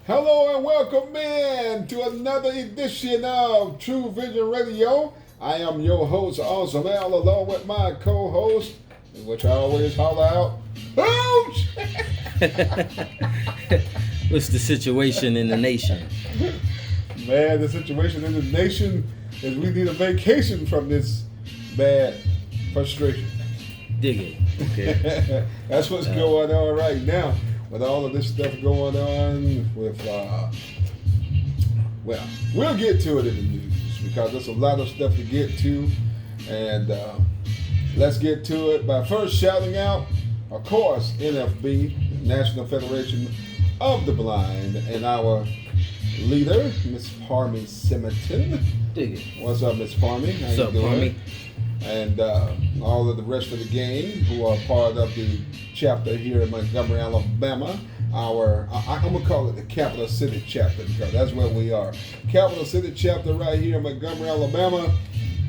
Hello and welcome in to another edition of Trewvizon Radio. I am your host, Awesome Al, along with my co-host, which I always holler out, Hooch! What's the situation in the nation? Man, the situation in the nation is we need a vacation from this bad frustration. Dig it. Okay. That's what's going on right now. With all of this stuff going on with, well, we'll get to it in the news because there's a lot of stuff to get to. And let's get to it by first shouting out, of course, NFB, National Federation of the Blind, and our leader, Miss Parmy Simonton. Dig it. What's up, Miss Parmy? How What's you up, doing? Parmy? And all of the rest of the gang who are part of the chapter here in Montgomery, Alabama. I'm going to call it the Capital City chapter because that's where we are. Capital City chapter right here in Montgomery, Alabama.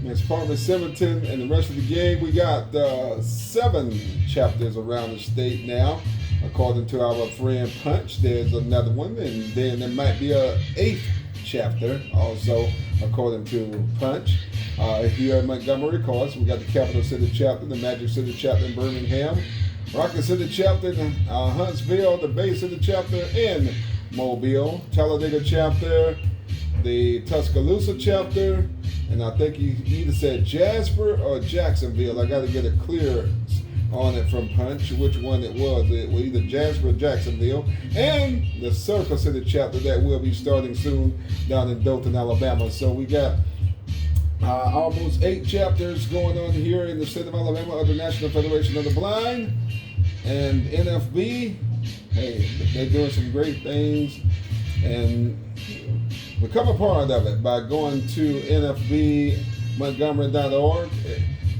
Ms. Parmy Simonton and the rest of the gang. We got 7 chapters around the state now. According to our friend Punch, there's another one. And then there might be a 8th chapter also, according to Punch. Here in Montgomery, of course, we got the Capital City chapter, the Magic City chapter in Birmingham, Rocket City chapter in Huntsville, the Bay City chapter in Mobile, Talladega chapter, the Tuscaloosa chapter, and I think he either said Jasper or Jacksonville. I got to get a clear on it from Punch, which one it was. It was either Jasper or Jacksonville, and the Circle City chapter that will be starting soon down in Dothan, Alabama. So we got almost 8 chapters going on here in the state of Alabama of the National Federation of the Blind. And NFB, hey, they're doing some great things. And become a part of it by going to nfbmontgomery.org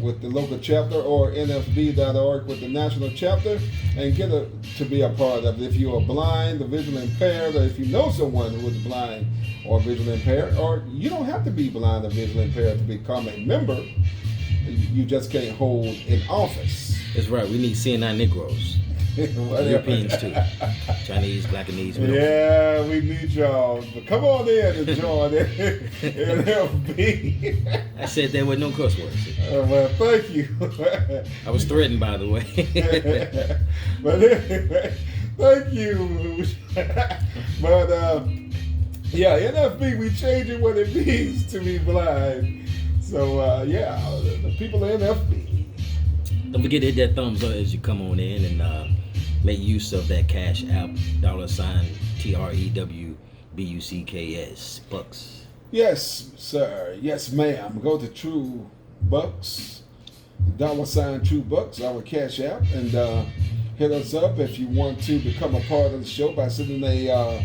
with the local chapter or nfb.org with the national chapter and get to be a part of it. If you are blind or visually impaired, or if you know someone who is blind or visually impaired, or you don't have to be blind or visually impaired to become a member, you just can't hold an office. That's right. We need CNI Negroes. Europeans too. Chinese, Blackanese. Yeah, we need y'all. But come on in and join NFB. I said there were no cuss words. Well, thank you. I was threatened, by the way. But anyway, thank you. But yeah, NFB, we changing what it means to be blind. So yeah, the people of NFB. Don't forget to hit that thumbs up as you come on in and make use of that Cash App, $TREWBUCKS, Bucks. Yes, sir. Yes, ma'am. Go to True Bucks, $True Bucks, our Cash App, and hit us up if you want to become a part of the show by sending a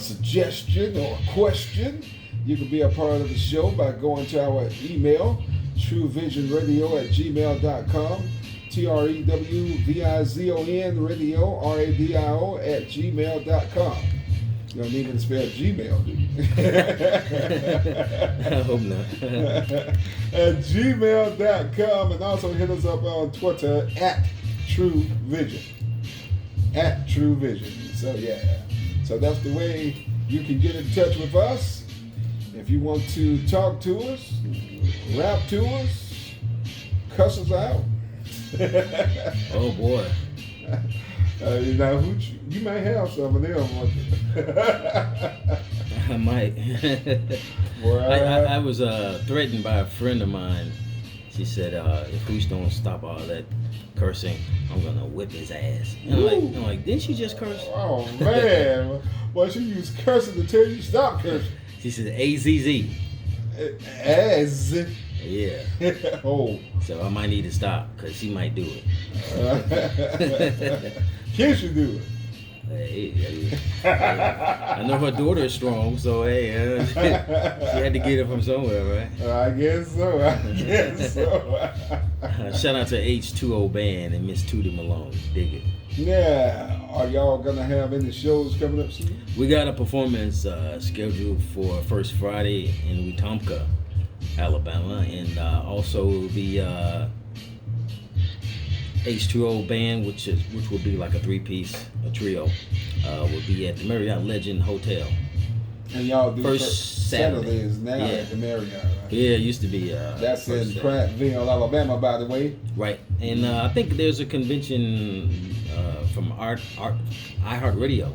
suggestion or a question. You can be a part of the show by going to our email, TrewVizonRadio@gmail.com, TREWVIZON Radio RADIO @gmail.com. You don't even spell Gmail, do you? I hope not. At gmail.com, and also hit us up on Twitter @TrueVision. @TrueVision. So yeah. So that's the way you can get in touch with us. If you want to talk to us, rap to us, cuss us out. Oh boy. Now, you might have some of them. I might. I was threatened by a friend of mine. She said, if Hoosh don't stop all that cursing, I'm going to whip his ass. And I'm like, didn't she just curse? Oh, man. Well, she used cursing to tell you to stop cursing. She said AZZ. As. Yeah. Oh. So I might need to stop because she might do it. Can she do it? Hey, I know her daughter is strong, so hey, she had to get it from somewhere, right? I guess so. Shout out to H2O Band and Miss Tootie Malone. Dig it. Yeah. Are y'all going to have any shows coming up soon? We got a performance scheduled for First Friday in Wetumpka, Alabama, and also the H2O band, which would be like a a trio, would be at the Marriott Legend Hotel. And y'all do first Saturdays now at the Marriott, right? Yeah, it used to be. That's in Prattville, Alabama, by the way. Right, and I think there's a convention from iHeart Radio.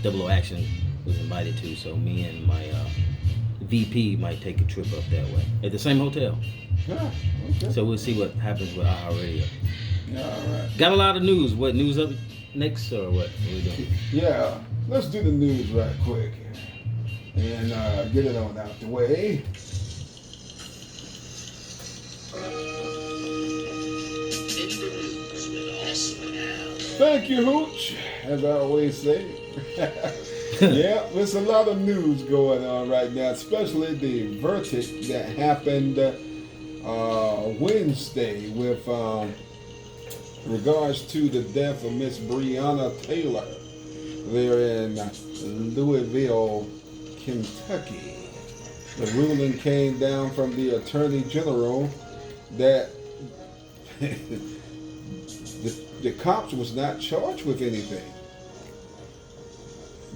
Double O Action was invited to, so me and my VP might take a trip up that way at the same hotel. Yeah, okay. So we'll see what happens with iHeart Radio. Yeah, all right. Got a lot of news. What news up next, or what? What are we doing? Yeah, let's do the news right quick and get it on out the way. Thank you, Hooch, as I always say. Yeah, there's a lot of news going on right now, especially the verdict that happened Wednesday with regards to the death of Miss Breonna Taylor there in Louisville, Kentucky. The ruling came down from the Attorney General that the cops was not charged with anything.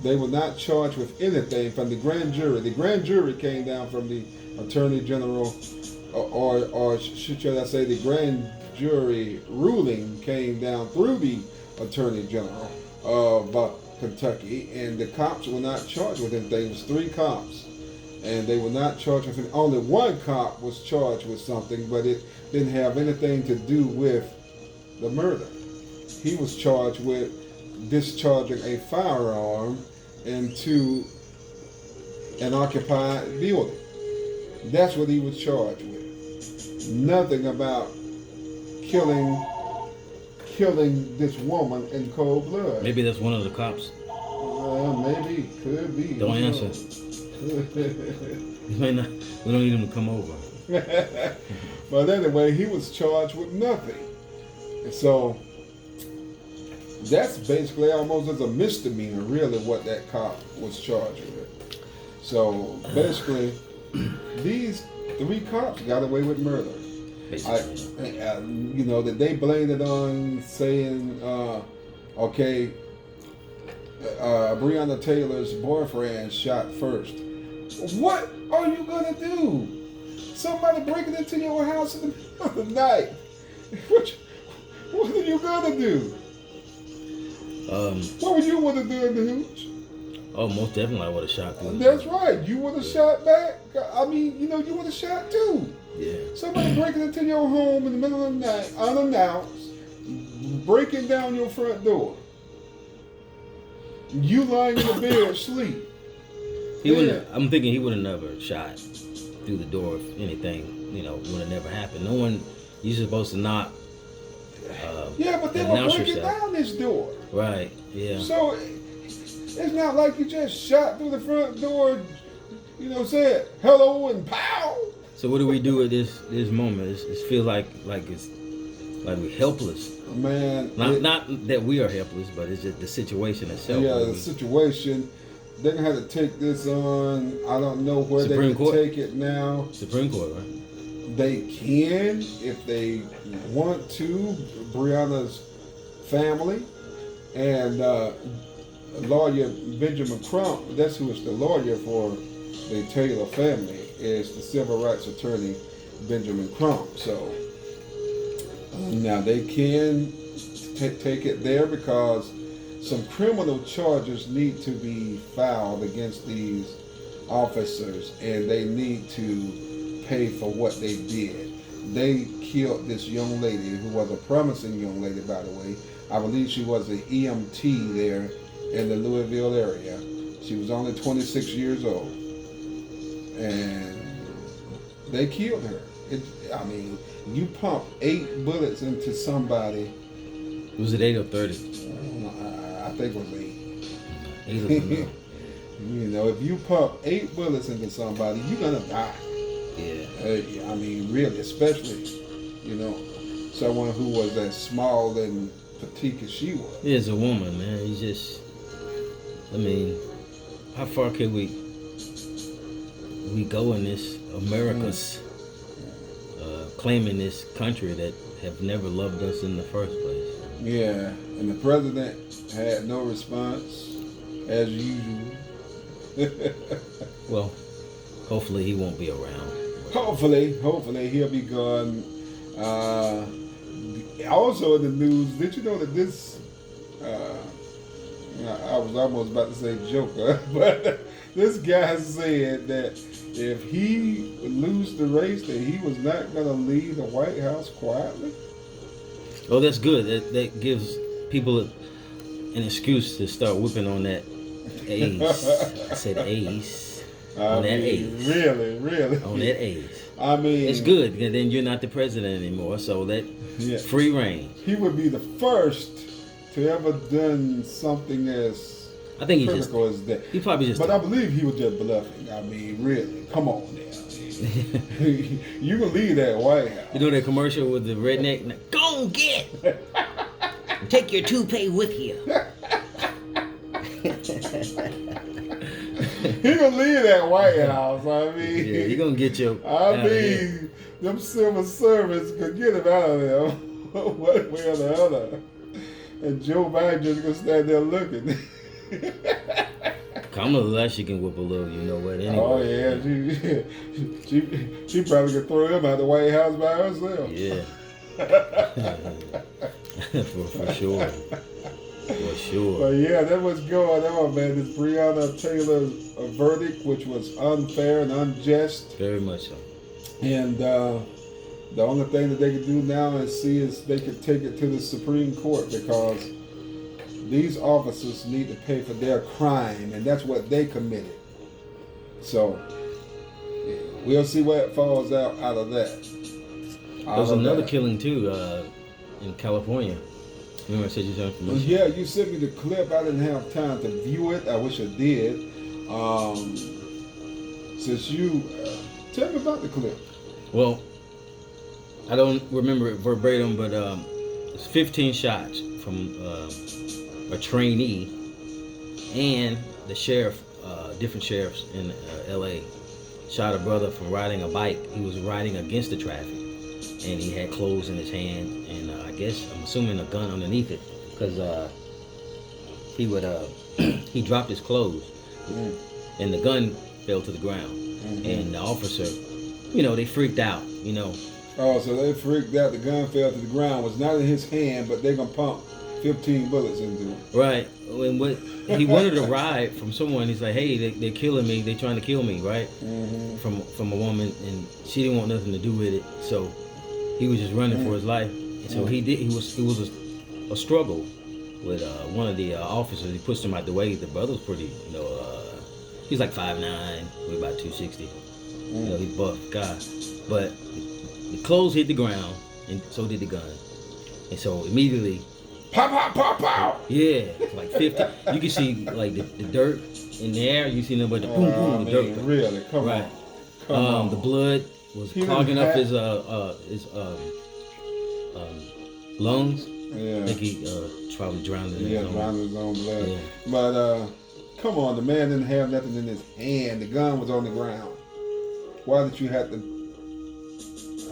They were not charged with anything from the grand jury. The grand jury came down from the Attorney General, or should I say the grand jury ruling came down through the Attorney General of Kentucky, and the cops were not charged with anything. It was 3 cops, and they were not charged with anything. Only 1 cop was charged with something, but it didn't have anything to do with the murder. He was charged with discharging a firearm into an occupied building. That's what he was charged with. Nothing about killing this woman in cold blood. Maybe that's one of the cops. Maybe, could be. Don't answer. We don't need him to come over. But anyway, he was charged with nothing. And so that's basically almost as a misdemeanor, really, what that cop was charged with. So basically, these 3 cops got away with murder. That they blamed it on saying, Breonna Taylor's boyfriend shot first. What are you gonna do? Somebody breaking into your house in the middle of the night. What are you gonna do? What would you want to do in the hooch? Oh, most definitely I would have shot through. That's right. You would have shot back. I mean, you would have shot too. Yeah. Somebody breaking into your home in the middle of the night, unannounced, breaking down your front door. You lying in the bed asleep. I'm thinking he would have never shot through the door if anything, would have never happened. No one, you're supposed to knock. But they were breaking down this door. Right, yeah. So it's not like you just shot through the front door, said hello and pow. So what do we do at this moment? It feels like we're helpless. Man. Not that we are helpless, but it's just the situation itself. Yeah, the situation. They're going to have to take this on. I don't know where they can take it now. Supreme Court, right? They can, if they want to. Breonna's family and lawyer Benjamin Crump, that's who is the lawyer for the Taylor family, is the civil rights attorney Benjamin Crump. So now they can take it there because some criminal charges need to be filed against these officers, and they need to pay for what they did. They killed this young lady who was a promising young lady, by the way. I believe she was an EMT there in the Louisville area. She was only 26 years old. And they killed her. You pump 8 bullets into somebody. Was it 8 or 30? I think it was 8. 8 of them. If you pump 8 bullets into somebody, you're going to die. Yeah. Really, especially, someone who was as small and petite as she was. Yeah, as a woman, man, how far can we go in this America's claiming this country that have never loved us in the first place. Yeah, and the president had no response, as usual. Well, hopefully he won't be around. Hopefully he'll be gone. Also in the news, did you know that this? I was almost about to say Joker, but this guy said that if he would lose the race, that he was not going to leave the White House quietly. Oh, that's good. That gives people an excuse to start whipping on that ace. I said ace. On that ace. Really. On that ace. I mean, it's good. And then you're not the president anymore, so that free reign. He would be the first to ever done something as critical as that. He probably just. But I believe he was just bluffing. I mean, really, come on now. You can leave that White House. You know that commercial with the redneck? Go and get. Take your toupee with you. He gonna leave that White House. I mean, yeah, he gonna get your. Them civil servants could get him out of there one way or the other, and Joe Biden just gonna stand there looking. Kamala, she can whip a little, you know what? Anyway. Oh yeah, she probably could throw him out the White House by herself. Yeah. for sure. For sure. But yeah, that's what's going on, man. This Breonna Taylor's verdict, which was unfair and unjust. Very much so. And the only thing that they can do now is see if they can take it to the Supreme Court, because these officers need to pay for their crime, and that's what they committed. So we'll see what falls out of that. There was another killing too in California. Remember I said you had information? Yeah, you sent me the clip. I didn't have time to view it. I wish I did. Since you tell me about the clip. Well, I don't remember it verbatim, but it's 15 shots from a trainee and the sheriff. Different sheriffs in L.A. shot a brother from riding a bike. He was riding against the traffic, and he had clothes in his hand, and I'm assuming a gun underneath it, because he dropped his clothes, and the gun fell to the ground, and the officer, they freaked out, Oh, so they freaked out. The gun fell to the ground. It was not in his hand, but they're gonna pump 15 bullets into it. Right. And what he wanted a ride from someone. He's like, hey, they're killing me. They're trying to kill me, right? From a woman, and she didn't want nothing to do with it. So he was just running for his life. And so he did. It was a struggle with one of the officers. He pushed him out the way. The brother was pretty, he's like 5'9", weighed about 260. He's buff guy. But the clothes hit the ground, and so did the gun. And so immediately, pow, pow, pow, pow. Yeah, like 50. You can see like the dirt in the air. You see nothing but the boom, boom, the dirt. Really? Come on. The blood was clogging up his lungs. Yeah. I think he probably drowned in his own. Drowned in his own blood. Yeah. But come on, the man didn't have nothing in his hand. The gun was on the ground. Why did you have to?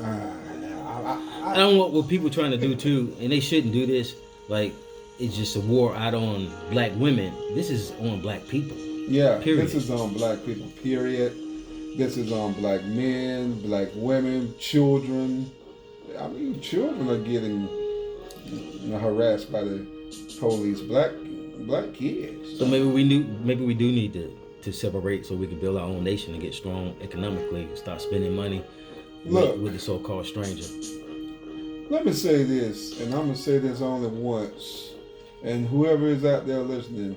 I don't know what people trying to do too, and they shouldn't do this. Like, it's just a war out on black women. This is on black people. Yeah, period. This is on black people, period. This is on black men, black women, children. I mean, children are getting harassed by the police. Black kids. So maybe we do need to separate so we can build our own nation and get strong economically. Stop spending money with the so-called stranger. Let me say this, and I'm going to say this only once, and whoever is out there listening,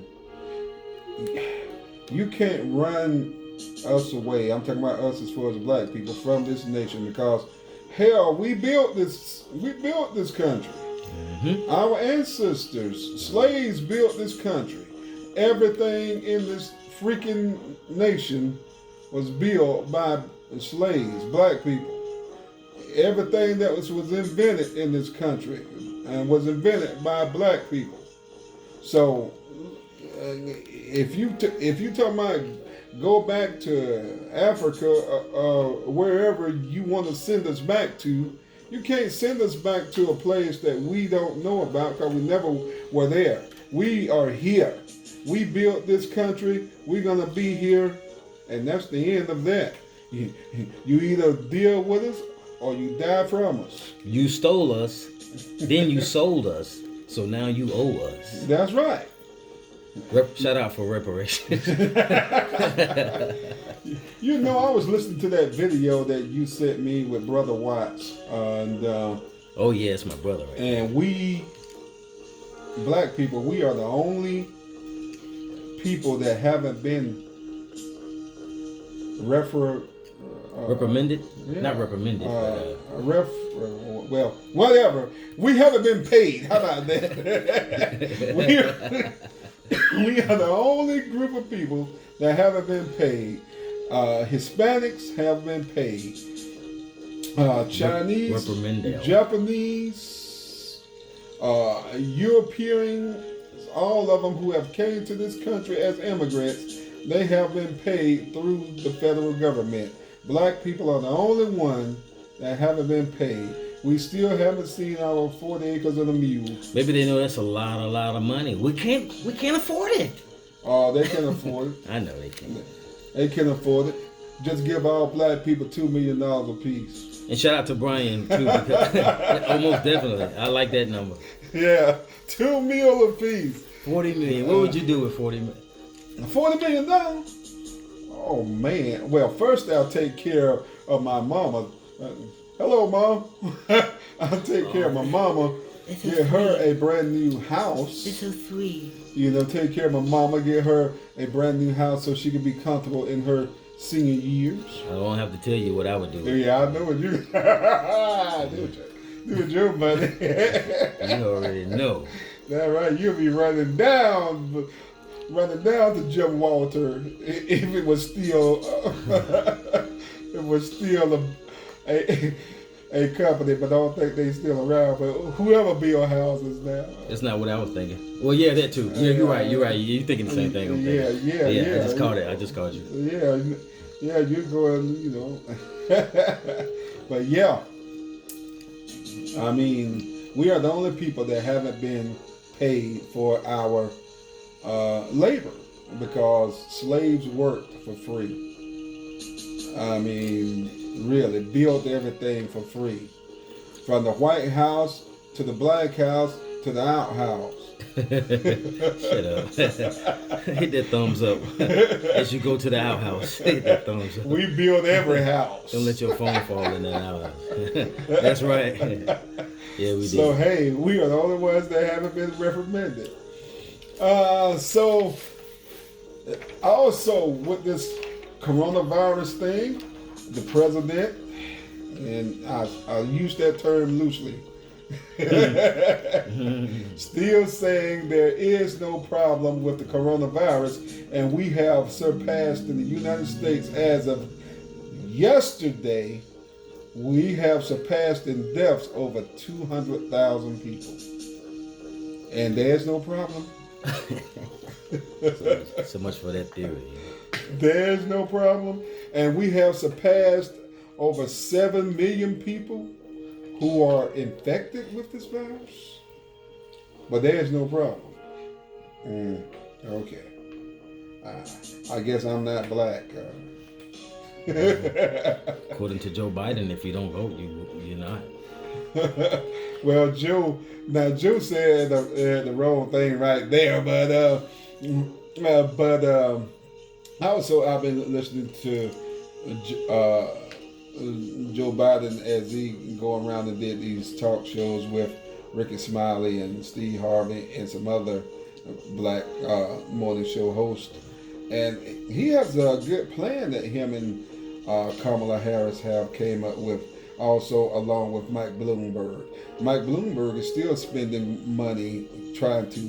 you can't run us away. I'm talking about us as far as black people from this nation, because hell, we built this country. Our ancestors, slaves, built this country. Everything in this freaking nation was built by slaves, black people. Everything that was invented in this country and was invented by black people. So, if you talking about go back to Africa or wherever you want to send us back to, You can't send us back to a place that we don't know about because we never were there. We are here. We built this country. We're going to be here. And that's the end of that. You either deal with us or you die from us. You stole us, then you sold us, so now you owe us. That's right. Shout out for reparations. You know, I was listening to that video that you sent me with Brother Watts. And, oh, yeah, it's my brother. Right? And we, black people, we are the only people that haven't been reprimanded? Yeah. Not reprimanded. Well, whatever. We haven't been paid. How about that? we are the only group of people that haven't been paid. Hispanics have been paid. Chinese, Japanese, Europeans, all of them who have came to this country as immigrants, they have been paid through the federal government. Black people are the only one that haven't been paid. We still haven't seen our 40 acres and a mule. Maybe they know that's a lot of money. We can't afford it. Oh, they can afford it. I know they can. They can afford it. Just give all black people $2 million apiece. And shout out to Brian too, because almost definitely. I like that number. Yeah, $2 million apiece. 40 million. What would you do with 40 million? $40 million? Oh man. Well, first I'll take care of my mama. Hello, Mom. I'll take care of my mama. Get her a brand new house. It's so sweet. You know, take care of my mama. Get her a brand new house so she can be comfortable in her senior years. I don't have to tell you what I would do. Yeah, I know what you do with your money. You already know. That's right. You'll be running down to Jim Walter if it was still a company, but I don't think they still around. But whoever build houses now. That's not what I was thinking. Well, yeah, that too. Yeah, you're right. You're thinking the same thing. Yeah. I just called it. I just called you. Yeah, you're going, you know. But yeah, I mean, we are the only people that haven't been paid for our labor because slaves worked for free. I mean, really, built everything for free. From the White House to the Black House to the outhouse. Shut up. Hit that thumbs up as you go to the outhouse. Hit that thumbs up. We build every house. Don't let your phone fall in that outhouse. That's right. Yeah, we did. So, hey, we are the only ones that haven't been reprimanded. So, also with this coronavirus thing, the president, and I use that term loosely, still saying there is no problem with the coronavirus, and we have surpassed in the United States as of yesterday, we have surpassed in deaths over 200,000 people. And there's no problem. So much for that theory. There's no problem. And we have surpassed over 7 million people who are infected with this virus. But there's no problem. Okay. I guess I'm not black. According to Joe Biden, if you don't vote, you're not. Well, Joe said the wrong thing right there, but also I've been listening to Joe Biden as he go around and did these talk shows with Ricky Smiley and Steve Harvey and some other black morning show hosts, and he has a good plan that him and Kamala Harris have came up with. Also, along with Mike Bloomberg. Mike Bloomberg is still spending money trying to.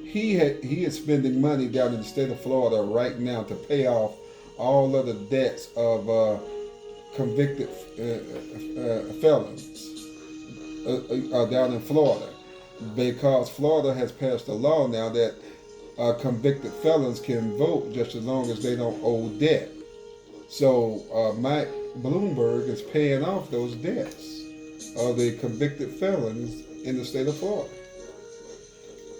He is spending money down in the state of Florida right now to pay off all of the debts of convicted felons down in Florida, because Florida has passed a law now that convicted felons can vote just as long as they don't owe debt. So Mike Bloomberg is paying off those debts. of the convicted felons in the state of Florida.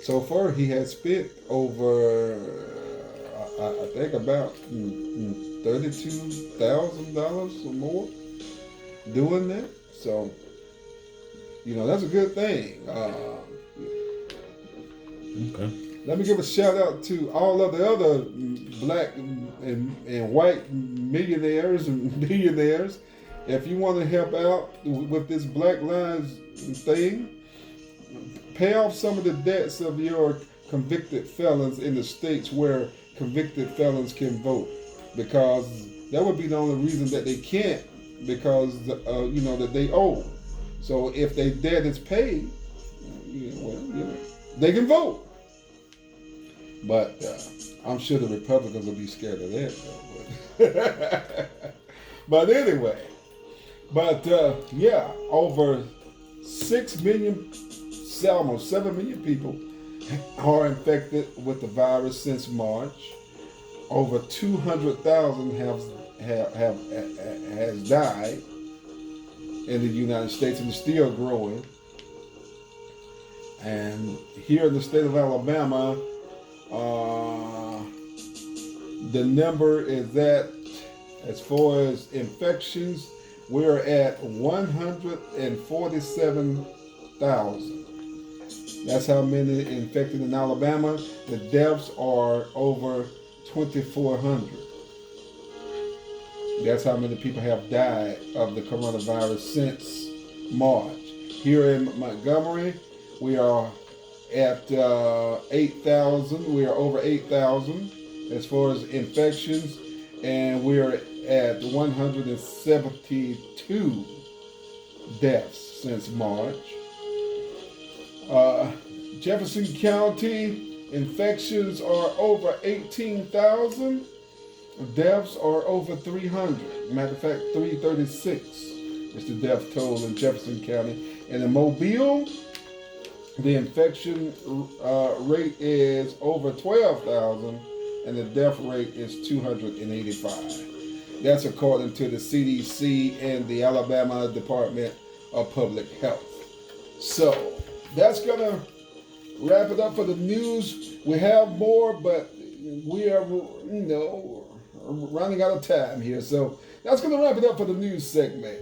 So far, he has spent over, I think, about $32,000 or more doing that. So, that's a good thing. Okay. Let me give a shout out to all of the other black and white millionaires and billionaires. If you want to help out with this Black Lives thing, pay off some of the debts of your convicted felons in the states where convicted felons can vote, because that would be the only reason that they can't, because that they owe. So if their debt is paid, they can vote. But I'm sure the Republicans will be scared of that, though. But anyway, over 6 million, almost 7 million people are infected with the virus since March. Over 200,000 has died in the United States, and it's still growing. And here in the state of Alabama, the number is that, as far as infections, we're at 147,000. That's how many infected in Alabama. The deaths are over 2,400. That's how many people have died of the coronavirus since March. Here in Montgomery, we are at 8,000. We are over 8,000 as far as infections, and we are at 172 deaths since March. Jefferson County infections are over 18,000. Deaths are over 300. Matter of fact, 336 is the death toll in Jefferson County. And in Mobile, the infection rate is over 12,000, and the death rate is 285. That's according to the CDC and the Alabama Department of Public Health. So that's going to wrap it up for the news. We have more, but we are, running out of time here. So that's going to wrap it up for the news segment.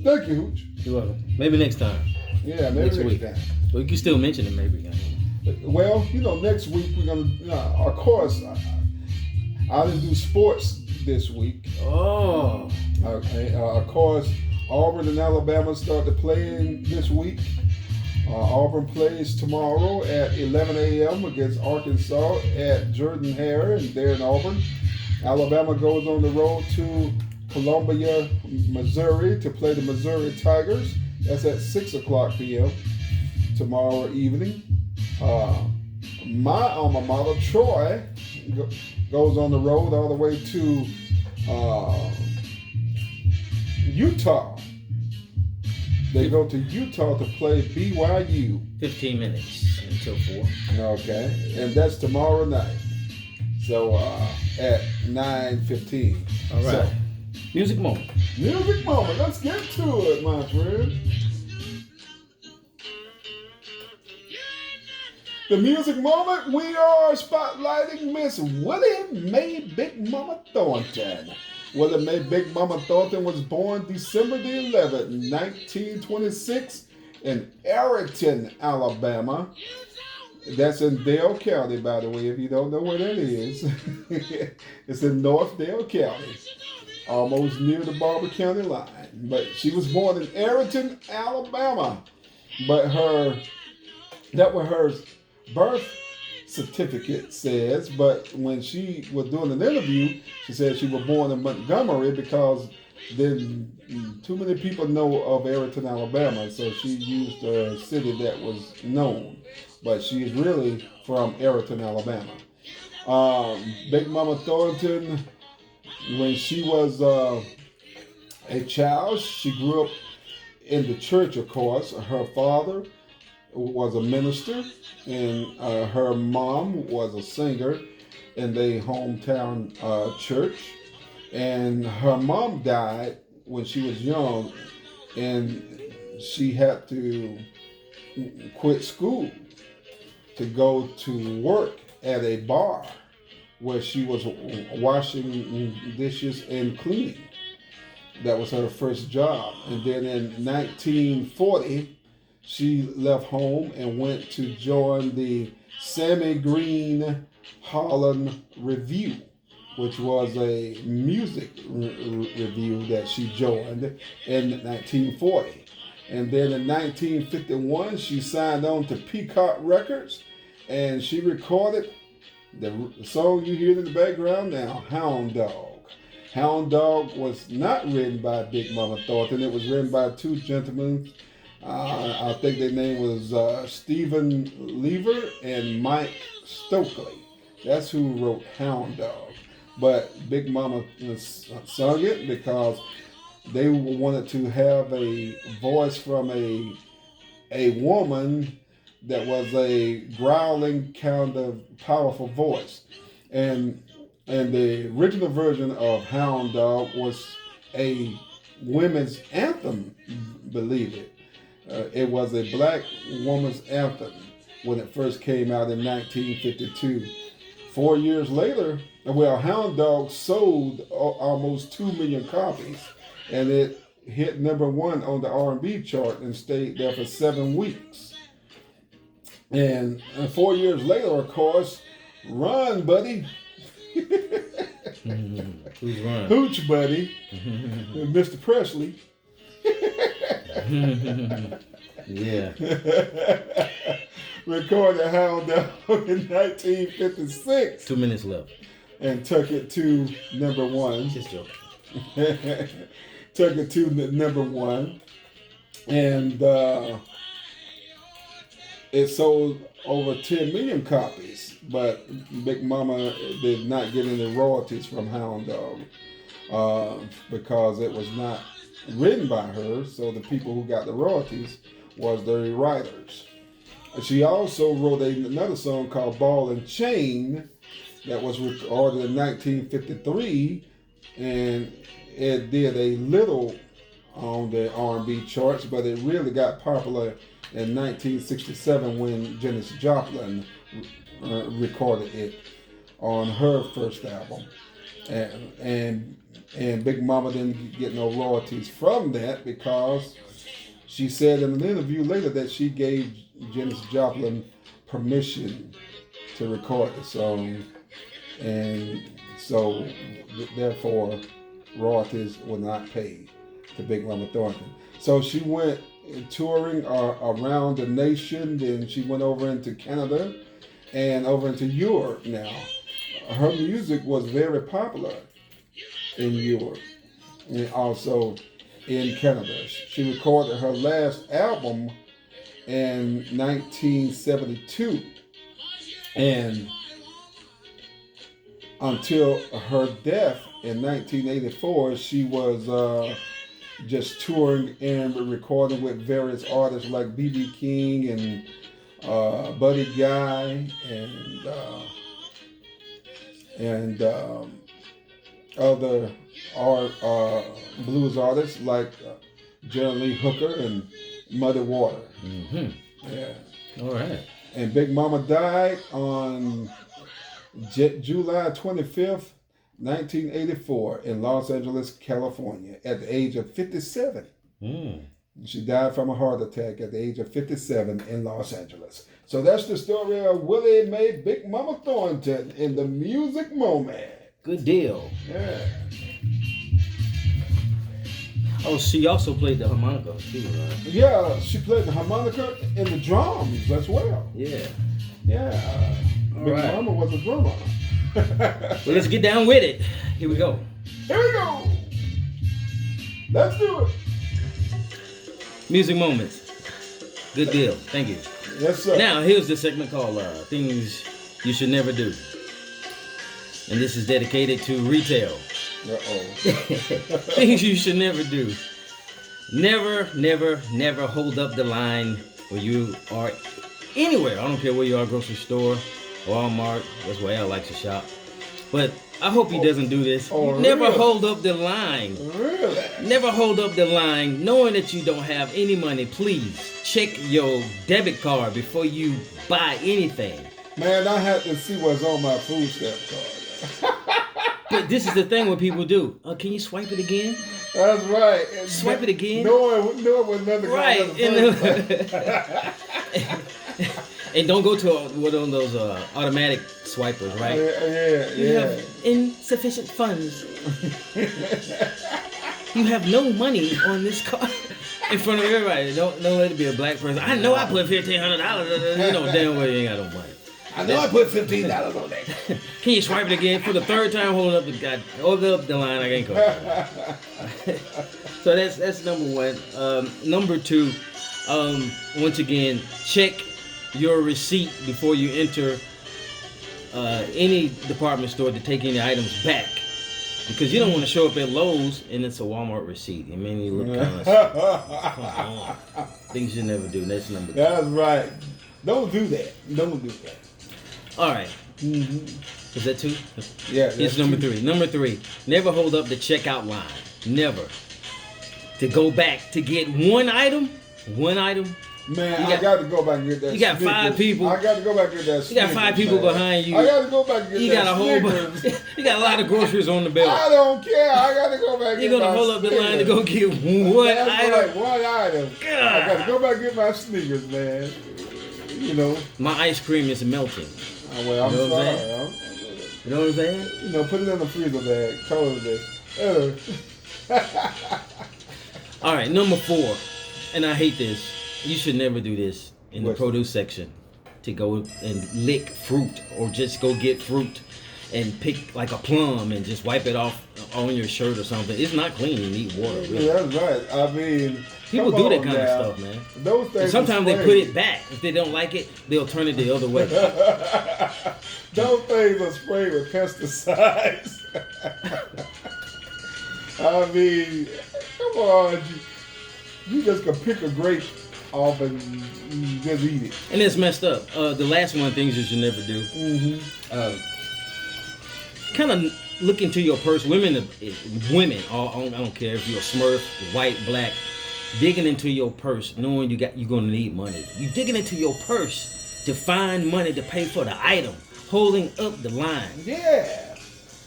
Thank you, Hooch. You're welcome. Maybe next time. Yeah, maybe next time. Well, you can still mention it maybe. Well, next week we're going to, of course, I didn't do sports this week. Oh. Okay. Of course, Auburn and Alabama start to play this week. Auburn plays tomorrow at 11 a.m. against Arkansas at Jordan-Hare, and they're in Auburn. Alabama goes on the road to Columbia, Missouri to play the Missouri Tigers. That's at 6 o'clock p.m. tomorrow evening. My alma mater, Troy, goes on the road all the way to Utah. They go to Utah to play BYU. 15 minutes until 4. Okay, and that's tomorrow night. So at 9:15. All right. So, music moment. Music moment. Let's get to it, my friend. The music moment, we are spotlighting Miss Willie Mae Big Mama Thornton. Willie Mae Big Mama Thornton was born December the 11th, 1926 in Arrington, Alabama. That's in Dale County, by the way, if you don't know where that is. It's in North Dale County, almost near the Barber County line. But she was born in Arrington, Alabama. But that was her birth certificate says, but when she was doing an interview, she said she was born in Montgomery because then too many people know of Arrington, Alabama, so she used a city that was known. But she is really from Arrington, Alabama. Big Mama Thornton, when she was a child, she grew up in the church, of course. Her father was a minister, and her mom was a singer in the hometown church. And her mom died when she was young, and she had to quit school to go to work at a bar where she was washing dishes and cleaning. That was her first job. And then in 1940, she left home and went to join the Sammy Green Holland Review, which was a music review that she joined in 1940. And then in 1951, she signed on to Peacock Records, and she recorded the song you hear in the background now, Hound Dog. Hound Dog was not written by Big Mama Thornton. It was written by two gentlemen. I think their name was Stephen Lever and Mike Stokely. That's who wrote Hound Dog. But Big Mama sung it because they wanted to have a voice from a woman that was a growling kind of powerful voice. And the original version of Hound Dog was a women's anthem, believe it. It was a black woman's anthem when it first came out in 1952. 4 years later, Hound Dog sold almost 2 million copies, and it hit number 1 on the R&B chart and stayed there for 7 weeks. And 4 years later, of course, Run Buddy. Who's Run? Hooch Buddy. Mr. Presley. Yeah. Recorded Hound Dog in 1956. 2 minutes left. And took it to number 1. Just joking. Took it to number 1. And it sold over 10 million copies. But Big Mama did not get any royalties from Hound Dog because it was not written by her. So the people who got the royalties was the writers. She also wrote another song called Ball and Chain that was recorded in 1953, and it did a little on the R&B charts, but it really got popular in 1967 when Janis Joplin recorded it on her first album, and Big Mama didn't get no royalties from that because she said in an interview later that she gave Janis Joplin permission to record the song, and so therefore royalties were not paid to Big Mama Thornton. So she went touring around the nation, then she went over into Canada and over into Europe now. Her music was very popular in Europe and also in Canada. She recorded her last album in 1972, and until her death in 1984, she was just touring and recording with various artists like B.B. King and Buddy Guy and other blues artists like Jerry Lee Hooker and Muddy Water. Mm-hmm. Yeah. All right. And Big Mama died on July 25th, 1984 in Los Angeles, California at the age of 57. She died from a heart attack at the age of 57 in Los Angeles. So that's the story of Willie Mae Big Mama Thornton in the music moment. Good deal. Yeah. Oh, she also played the harmonica too, right? Yeah, she played the harmonica and the drums as well. Yeah. Yeah. Big right. Mama was a drummer. Well, let's get down with it. Here we go. Here we go. Let's do it. Music moments. Good deal. Thank you. Yes, sir. Now, here's the segment called Things You Should Never Do. And this is dedicated to retail. Uh-oh. Things you should never do. Never, never, never hold up the line where you are anywhere. I don't care where you are, grocery store, Walmart. That's where I like to shop. But I hope he doesn't do this. Oh, Never really? hold up the line. Really? Never hold up the line knowing that you don't have any money. Please check your debit card before you buy anything. Man, I have to see what's on my food stamp card. But this is the thing what people do. Can you swipe it again? That's right. And Swipe it again. Knowing what another guy Right. And don't go to one of those automatic swipers, right? Yeah. You have insufficient funds. You have no money on this card. In front of everybody. Don't let it be a black person. I know I put $1,500. You know damn well you ain't got no money. I know I put $15 on that. Can you swipe it again for the third time? Hold up the line. I can't go. So that's number one. Number two, once again, check your receipt before you enter any department store to take any items back, because you don't want to show up at Lowe's and it's a Walmart receipt. It made me look kind of things you never do. That's number two. That's right. Don't do that. All right. Mm-hmm. Is that two? Yeah. It's number three. Number three, never hold up the checkout line. Never. To go back to get one item. Man, I got to go back and get that. You got Snickers. 5 people. I got to go back and get that. You got 5 people behind you. I got to go back and get You that. got a whole bunch. You got a lot of groceries on the belt. I don't care. I got to go back and get You're my gonna hold up the Snickers. line to go get one That's item. right, one item. God. I got to go back and get my Snickers, man. You know. My ice cream is melting. Well, I'm You know what I'm sorry. You know what I'm saying? You know, put it in the freezer bag. Cold it. All right, number 4, and I hate this. You should never do this in the What's produce section. To go and lick fruit, or just go get fruit and pick like a plum and just wipe it off on your shirt or something. It's not clean. You need water. Really. Yeah, that's right. I mean, People do that kind of stuff, man. Those things. And sometimes they put it back. If they don't like it, they'll turn it the other way. Those things are sprayed with pesticides. I mean, come on. You just can pick a grape off and just eat it. And it's messed up. The last one, things you should never do. Kind of look into your purse. Women, I don't care if you're a Smurf, white, black, digging into your purse, knowing you're gonna need money. You digging into your purse to find money to pay for the item, holding up the line. Yeah.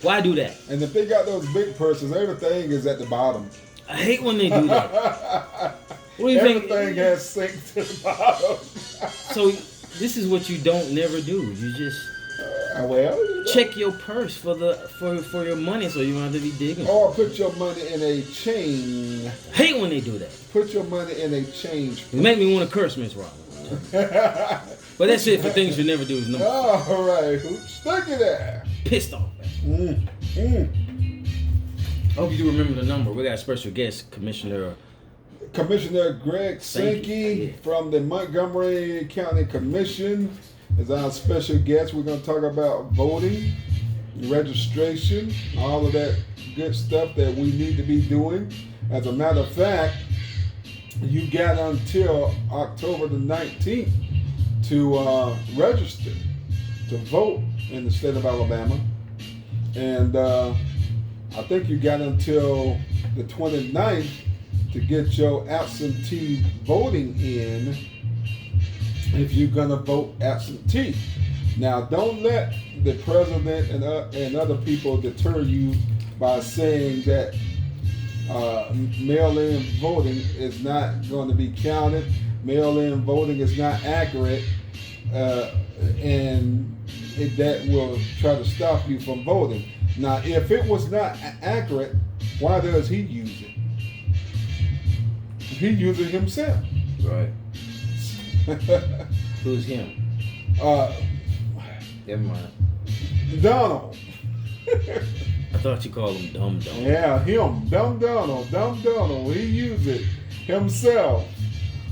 Why do that? And if they got those big purses, everything is at the bottom. I hate when they do that. What do you think? Everything has sink to the bottom. So this is what you don't never do. You just check your purse for your money, so you don't have to be digging. Or put your money in a chain. Hate when they do that. Put your money in a change. It make me want to curse, Miss Robin. But that's it for things you never do. Is number 4. All right, stick it there. Pissed off. I hope you do remember the number. We got a special guest, Commissioner Greg Sankey from the Montgomery County Commission is our special guest. We're going to talk about voting, registration, all of that good stuff that we need to be doing. As a matter of fact, you got until October the 19th to register to vote in the state of Alabama. And I think you got until the 29th to get your absentee voting in if you're going to vote absentee. Now, don't let the president and other people deter you by saying that mail-in voting is not going to be counted, mail-in voting is not accurate, and that will try to stop you from voting. Now, if it was not accurate, why does he use it? He uses it himself. Right. Who's him? Never mind. Donald. I thought you called him Dumb Dumb. Yeah, him. Dumb Donald. He uses it himself.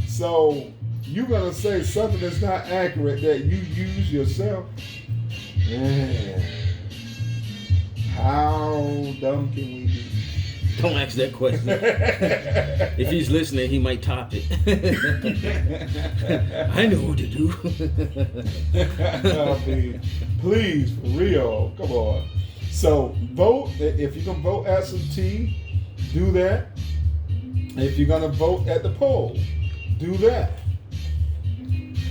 So you're going to say something that's not accurate that you use yourself? Yeah. How dumb can we be? Don't ask that question. If he's listening, he might top it. I know what to do. I mean, please, for real, come on. So vote. If you're gonna vote absentee, do that. If you're gonna vote at the poll, do that.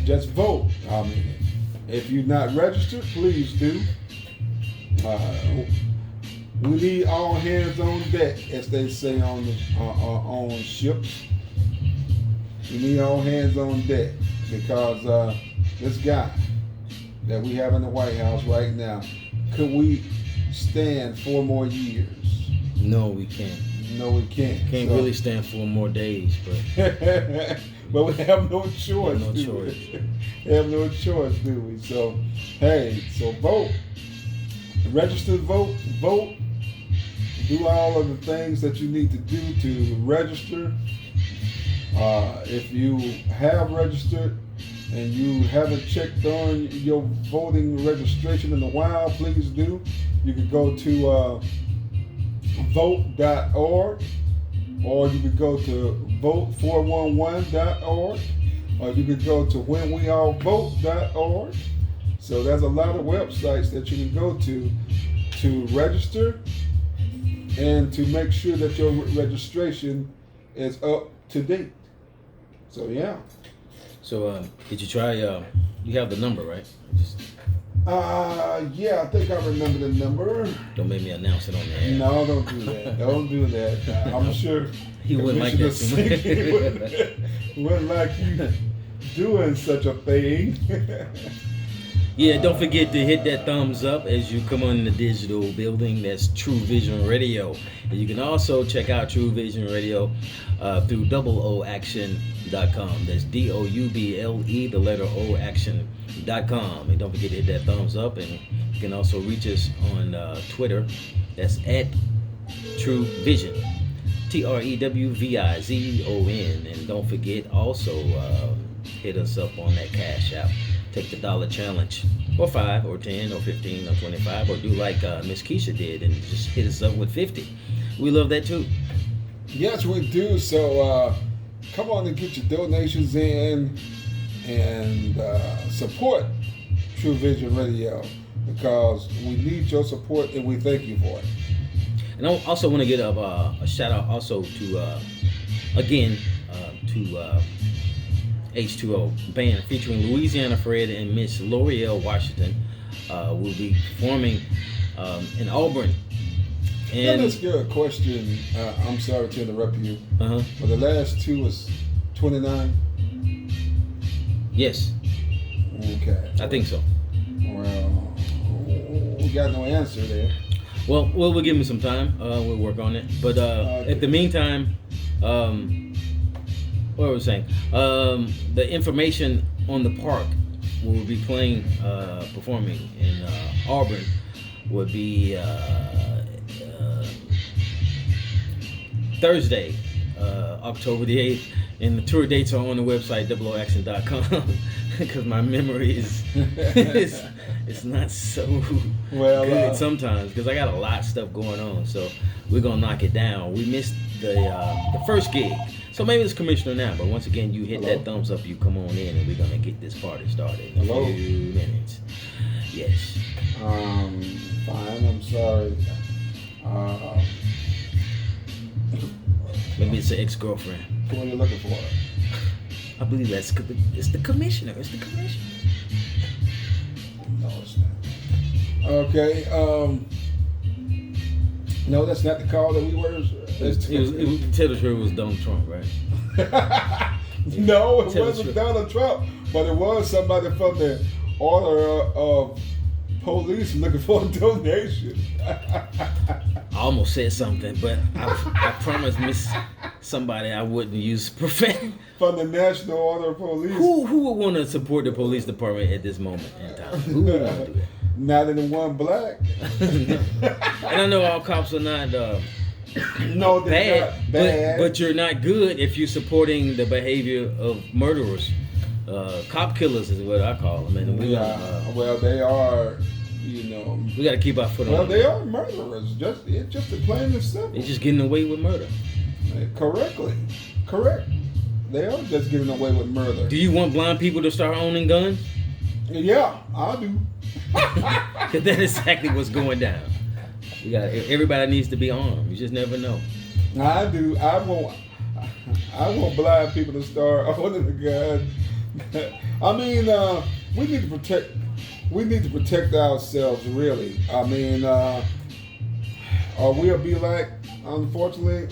Just vote. I mean, if you're not registered, please do. We need all hands on deck, as they say on ships. We need all hands on deck because this guy that we have in the White House right now, could we stand 4 more years? No, we can't. No, we can't. Can't really stand 4 more days, but but we have no choice. No choice. We have no choice, do we? So, hey, so vote. Register, vote. Do all of the things that you need to do to register. If you have registered and you haven't checked on your voting registration in a while, please do. You can go to vote.org, or you could go to vote411.org, or you could go to whenweallvote.org. So there's a lot of websites that you can go to register and to make sure that your registration is up to date. So yeah. So did you try? You have the number, right? Yeah, I think I remember the number. Don't make me announce it on the air. No, don't do that. Don't do that. I'm sure he wouldn't like that too much. Wouldn't like you doing such a thing. Yeah, don't forget to hit that thumbs up as you come on the digital building. That's Trewvizon Radio. And you can also check out Trewvizon Radio through OOAction.com. That's DOUBLE, the letter O, action.com. And don't forget to hit that thumbs up. And you can also reach us on Twitter. That's at Trewvizon, TREWVIZON. And don't forget also hit us up on that Cash App. Take the $1 challenge, or 5, or 10, or 15, or 25, or do like Miss Keisha did and just hit us up with 50. We love that too. Yes, we do. So come on and get your donations in and support Trewvizon Radio, because we need your support and we thank you for it. And I also want to get a shout out also to H2O band featuring Louisiana Fred and Miss L'Oreal Washington will be performing in Auburn. And let's get a question. I'm sorry to interrupt you. But the last two was 29. Yes. Okay. I think so. Well, we got no answer there. Well, we'll give me some time. We'll work on it. But at the meantime, what was I saying? The information on the park where we'll be performing in Auburn would be Thursday, October the 8th. And the tour dates are on the website, OOAction.com, because my memory is it's not so good sometimes, because I got a lot of stuff going on. So we're going to knock it down. We missed the first gig. So maybe it's Commissioner now, but once again, you hit that thumbs up, you come on in, and we're going to get this party started in a few minutes. Yes. Fine, I'm sorry. Maybe it's an ex-girlfriend. What are you looking for? I believe it's the Commissioner. It's the Commissioner. No, it's not. Okay. No, that's not the call that we were. Tell the truth, it was Donald Trump, right? No, it wasn't Donald Trump, but it was somebody from the order of police looking for a donation. I almost said something, but I promised Miss somebody I wouldn't use profanity. From the National Order of Police. Who would want to support the police department at this moment in time? Who would want to do that? Not anyone black. No. And I know all cops are not no, they're not bad. But you're not good if you're supporting the behavior of murderers. Cop killers is what I call them. And well, they are, you know. We got to keep our foot on. Well, they are murderers. It's just a plain and simple. They're just getting away with murder. Correct. They are just getting away with murder. Do you want blind people to start owning guns? Yeah, I do. Because that's exactly what's going down. Everybody needs to be armed. You just never know. I do. I want blind people to start owning a gun. I mean, we need to protect ourselves. Really. I mean, or we'll be like, unfortunately,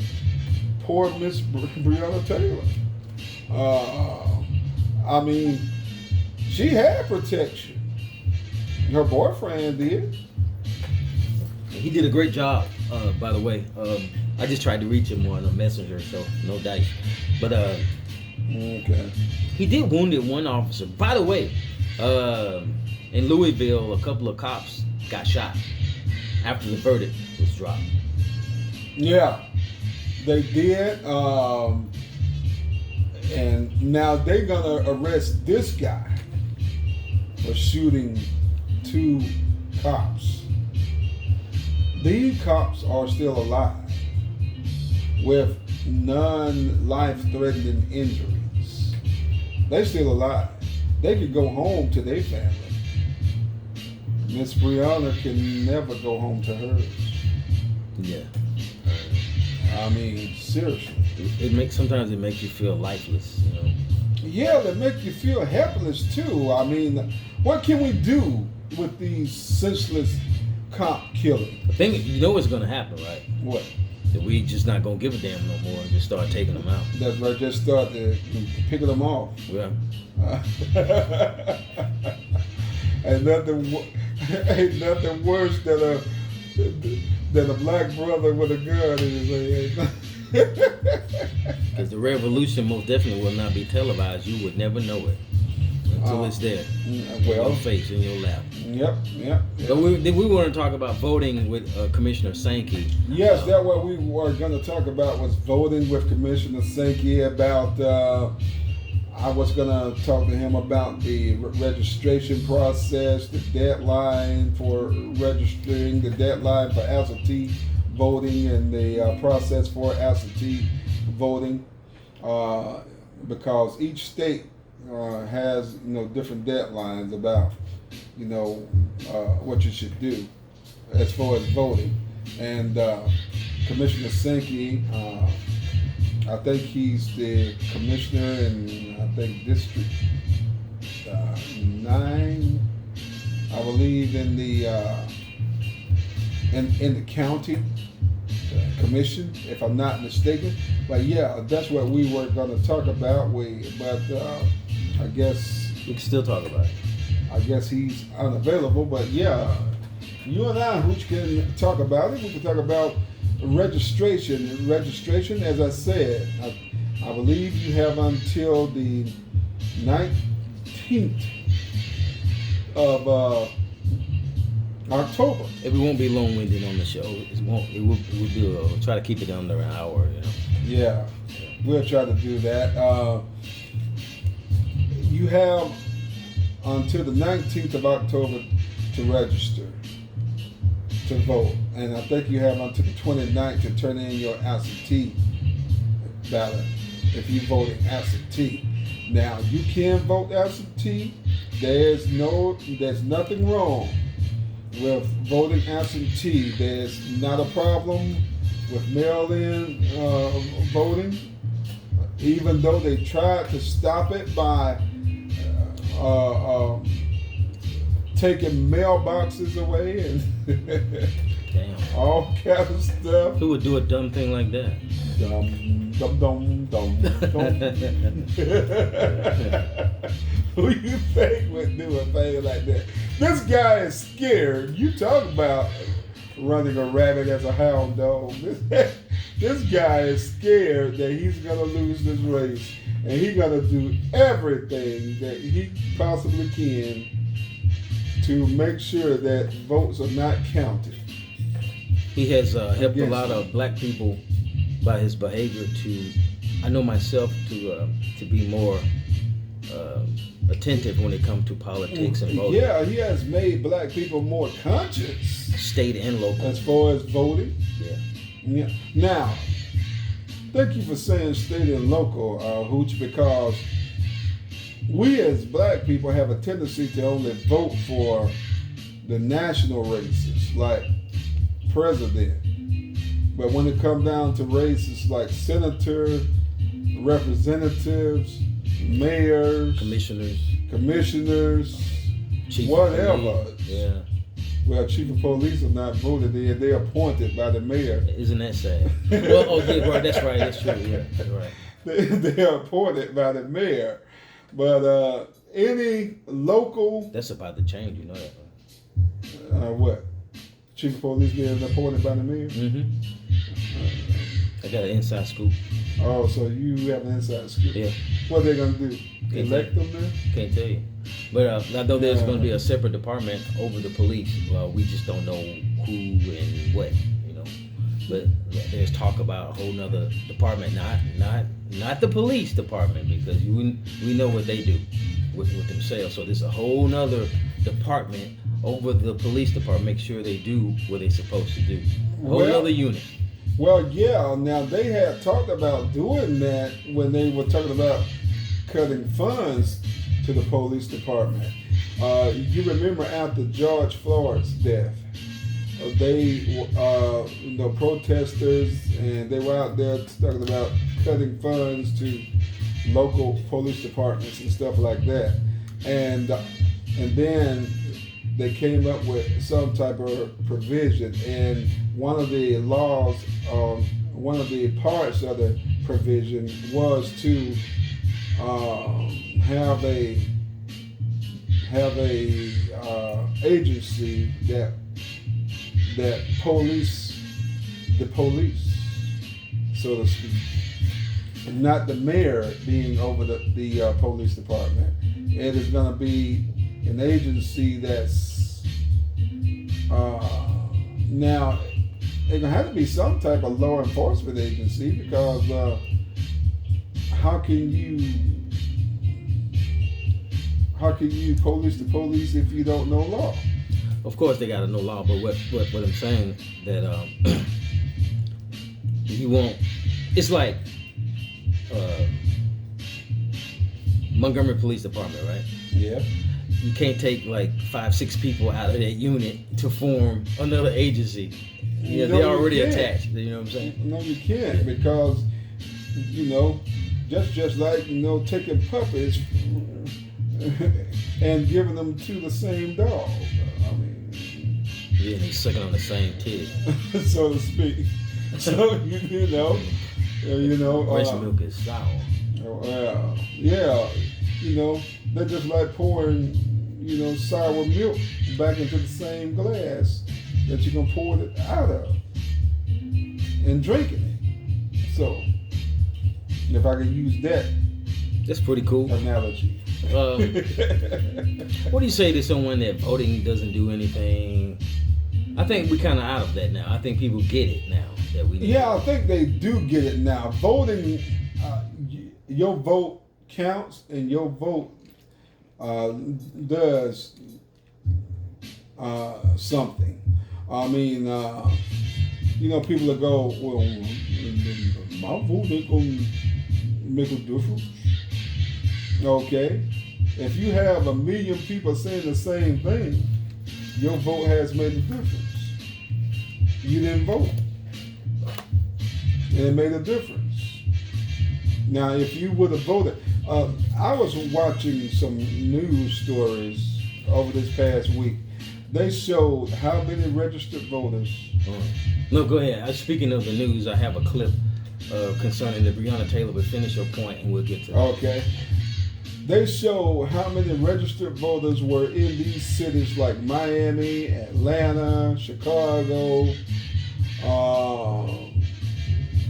poor Miss Breonna Taylor. I mean, she had protection. Her boyfriend did. He did a great job, by the way. I just tried to reach him on a messenger, so no dice. But okay. He did wounded one officer. By the way, in Louisville, a couple of cops got shot after the verdict was dropped. Yeah, they did. And now they're gonna arrest this guy for shooting 2 cops. These cops are still alive with non-life-threatening injuries. They're still alive. They could go home to their family. Miss Breonna can never go home to hers. Yeah. I mean, seriously. Sometimes it makes you feel lifeless, you know. Yeah, they make you feel helpless too. I mean, what can we do with these senseless cop killing? I think you know what's gonna happen, right? What? That we just not gonna give a damn no more and just start taking them out. That's right. Just start picking them off. Yeah. Ain't nothing worse than a black brother with a gun in his hand. Because the revolution most definitely will not be televised. You would never know it until it's there. In your face, in your lap. Yep. But we want to talk about voting with Commissioner Sankey. Yes, that's what we were going to talk about, was voting with Commissioner Sankey about, I was going to talk to him about the registration process, the deadline for registering, the deadline for absentee voting, and the process for absentee voting, because each state has different deadlines about what you should do as far as voting. And Commissioner Sankey, I think he's the commissioner in District 9, I believe, in the in the county commission, if I'm not mistaken. But yeah, that's what we were going to talk about. But I guess we can still talk about it. I guess he's unavailable. But yeah, you and I, Hooch, can talk about it. We can talk about registration. Registration, as I said, I believe you have until the 19th of October. We won't be long-winded on the show. We'll try to keep it under an hour. Yeah, we'll try to do that. You have until the 19th of October to register to vote, and I think you have until the 29th to turn in your absentee ballot if you voted absentee. Now, you can vote absentee. There's nothing wrong with voting absentee. There's not a problem with mail-in voting, even though they tried to stop it by taking mailboxes away and all kind of stuff. Who would do a dumb thing like that? Dumb. Who you think would do a thing like that? This guy is scared. You talk about running a rabbit as a hound dog. This guy is scared that he's going to lose this race, and he's going to do everything that he possibly can to make sure that votes are not counted. He has helped a lot of black people by his behavior I know myself, to be more attentive when it comes to politics and voting. Yeah, he has made black people more conscious. State and local. As far as voting. Yeah. Now, thank you for saying state and local, Hooch, because we as black people have a tendency to only vote for the national races, like president. But when it comes down to races like senator, representatives, mayors, commissioners, chief whatever. Yeah. Well, chief of police are not voted in; they're appointed by the mayor. Isn't that sad? Well, yeah, right. That's right. That's true. Yeah, that's right. They're appointed by the mayor, but any local. That's about to change. You know that. What? Chief of police being appointed by the mayor? Mm-hmm. I got an inside scoop. Oh, so you have an inside scoop? Yeah. What are they gonna do? Elect them then? Can't tell you. But I know there's going to be a separate department over the police. Well, we just don't know who and what, you know. But there's talk about a whole nother department, not the police department, because we know what they do with themselves. So there's a whole nother department over the police department, make sure they do what they're supposed to do. A whole nother unit. Well, yeah. Now they had talked about doing that when they were talking about cutting funds to the police department. You remember after George Floyd's death, protesters, and they were out there talking about cutting funds to local police departments and stuff like that. And then they came up with some type of provision, and one of the laws, one of the parts of the provision was to have a agency that police the police, so to speak, and not the mayor being over the police department. It is going to be an agency that's now it's going to have to be some type of law enforcement agency, because how can you police the police if you don't know law? Of course they gotta know law, but what I'm saying that you won't. It's like Montgomery Police Department, right? Yeah. You can't take like 5-6 people out of that unit to form another agency. Yeah, they're already attached. You know what I'm saying? No, you can't, because just like taking puppies and giving them to the same dog. I mean, yeah, he's sucking on the same titty, so to speak. So breast milk is sour. Yeah, they're just like pouring, sour milk back into the same glass that you're gonna pour it out of and drinking it. So, if I can use that, that's pretty cool analogy. What do you say to someone that voting doesn't do anything? I think we're kind of out of that now. I think people get it now that we need. Yeah, I think they do get it now. Voting, your vote counts, and your vote does something. I mean, people will go, well, my vote ain't gonna make a difference. Okay, if you have 1 million people saying the same thing, your vote has made a difference. You didn't vote, and it made a difference. Now, if you would have voted, I was watching some news stories over this past week. They showed how many registered voters. No, go ahead. Speaking of the news, I have a clip concerning the Breonna Taylor, but finish your point and we'll get to that. Okay. They show how many registered voters were in these cities like Miami, Atlanta, Chicago,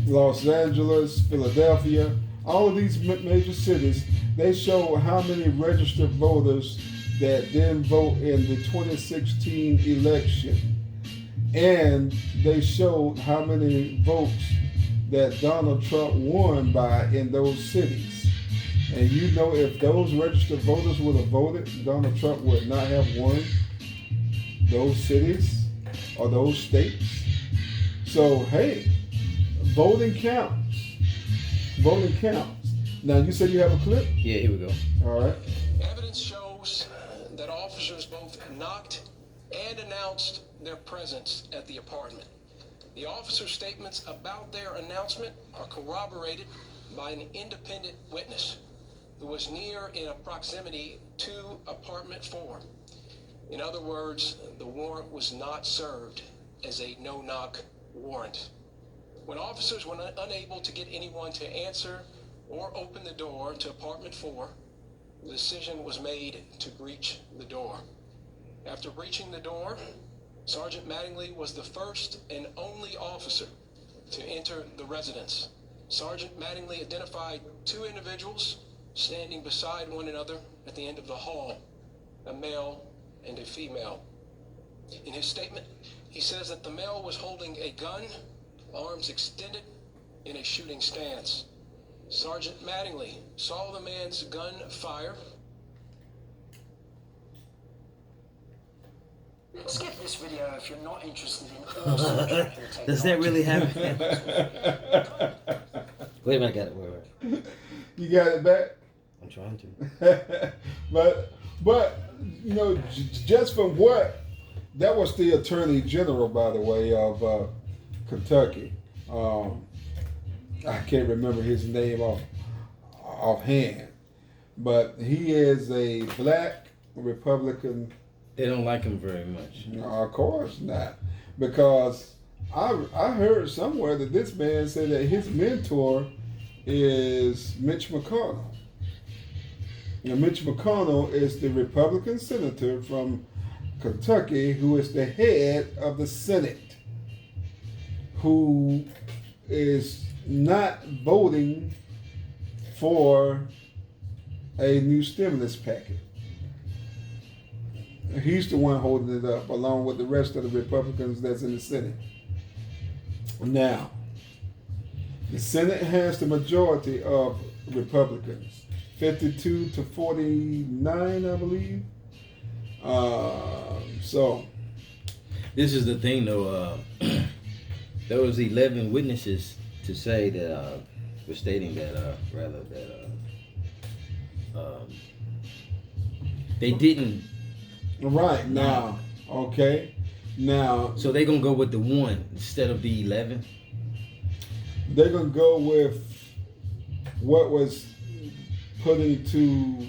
Los Angeles, Philadelphia, all of these major cities. They show how many registered voters that didn't vote in the 2016 election. And they showed how many votes that Donald Trump won by in those cities. And if those registered voters would have voted, Donald Trump would not have won those cities or those states. So, hey, voting counts. Voting counts. Now, you said you have a clip? Yeah, here we go. All right. Evidence shows that officers both knocked and announced their presence at the apartment. The officers' statements about their announcement are corroborated by an independent witness who was near in proximity to apartment 4. In other words, the warrant was not served as a no-knock warrant. When officers were unable to get anyone to answer or open the door to apartment 4, the decision was made to breach the door. After breaching the door, Sergeant Mattingly was the first and only officer to enter the residence. Sergeant Mattingly identified 2 individuals standing beside one another at the end of the hall, a male and a female. In his statement, he says that the male was holding a gun, arms extended, in a shooting stance. Sergeant Mattingly saw the man's gun fire. Skip this video if you're not interested in awesome tracking technology. Does that really happen? Wait a minute, I got it. Wait. You got it back? I'm trying to. but you know, just from what, that was the Attorney General, by the way, of Kentucky. I can't remember his name offhand, but he is a black Republican. They don't like him very much. No, of course not, because I heard somewhere that this man said that his mentor is Mitch McConnell. Now, Mitch McConnell is the Republican senator from Kentucky who is the head of the Senate, who is not voting for a new stimulus package. He's the one holding it up, along with the rest of the Republicans that's in the Senate. Now, the Senate has the majority of Republicans, 52 to 49, I believe. So, this is the thing, though. There was 11 witnesses to say that were stating that they didn't. Right now, okay, now. So they're gonna go with the 1 instead of the 11. They're gonna go with what was put into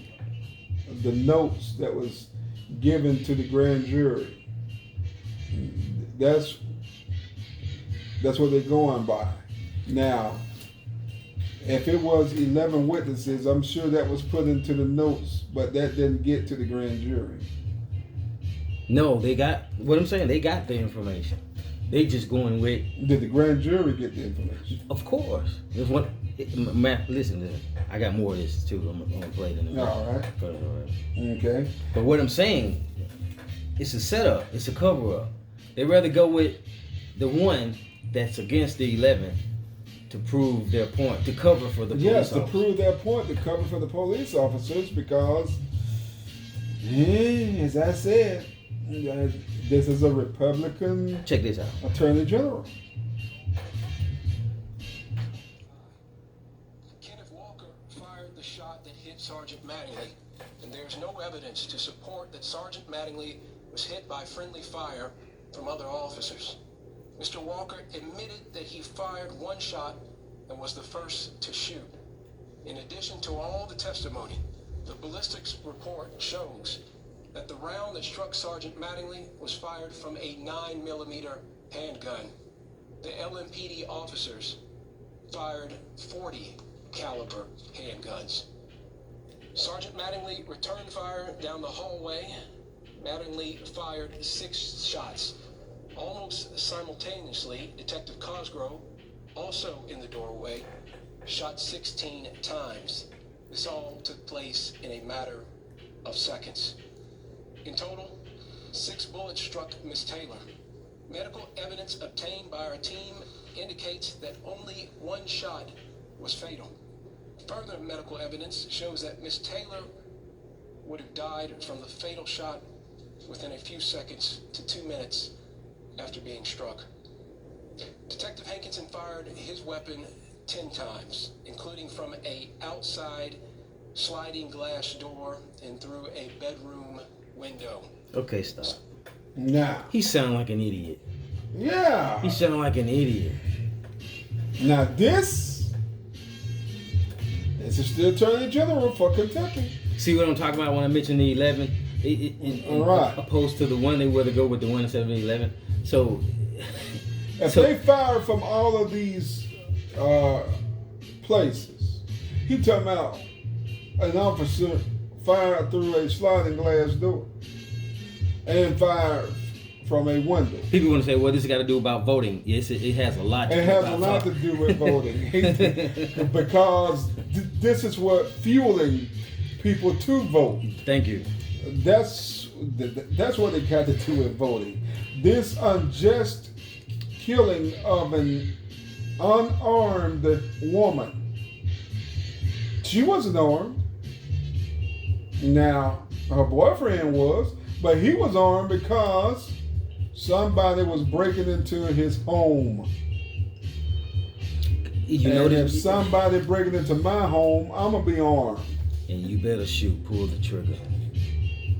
the notes that was given to the grand jury. That's what they're going by. Now, if it was 11 witnesses, I'm sure that was put into the notes, but that didn't get to the grand jury. No, they got what I'm saying. They got the information. They just going with. Did the grand jury get the information? Of course. There's one. Listen, I got more of this too. I'm gonna play it in a minute. All right. Okay. But what I'm saying, it's a setup. It's a cover up. They rather go with the 1 that's against the 11 to prove their point, to cover for the police Yes, officers. to prove their point, to cover for the police officers, because, as I said, this is a Republican. Check this out. Attorney General. Kenneth Walker fired the shot that hit Sergeant Mattingly, and there's no evidence to support that Sergeant Mattingly was hit by friendly fire from other officers. Mr. Walker admitted that he fired 1 shot and was the first to shoot. In addition to all the testimony, the ballistics report shows that the round that struck Sergeant Mattingly was fired from a 9mm handgun. The LMPD officers fired 40 caliber handguns. Sergeant Mattingly returned fire down the hallway. Mattingly fired 6 shots. Almost simultaneously, Detective Cosgrove, also in the doorway, shot 16 times. This all took place in a matter of seconds. In total, 6 bullets struck Miss Taylor. Medical evidence obtained by our team indicates that only 1 shot was fatal. Further medical evidence shows that Miss Taylor would have died from the fatal shot within a few seconds to 2 minutes after being struck. Detective Hankinson fired his weapon 10 times, including from a outside sliding glass door and through a bedroom window. Okay, stop. Now. He sound like an idiot. Yeah. He sound like an idiot. Now this is the Attorney General for Kentucky. See what I'm talking about when I mentioned the 11? Right. Opposed to the one they were to go with the one instead of the 11. So if they fire from all of these places, he talking about an officer fired through a sliding glass door and fired from a window. People want to say, well, this has got to do about voting. Yes, it has a lot to do It has about a lot to do with voting. Because this is what fueling people to vote. Thank you. That's what it got to do with voting. This unjust killing of an unarmed woman. She wasn't armed. Now, her boyfriend was, but he was armed because somebody was breaking into his home. You know, if somebody breaking into my home, I'm going to be armed. And you better shoot, pull the trigger.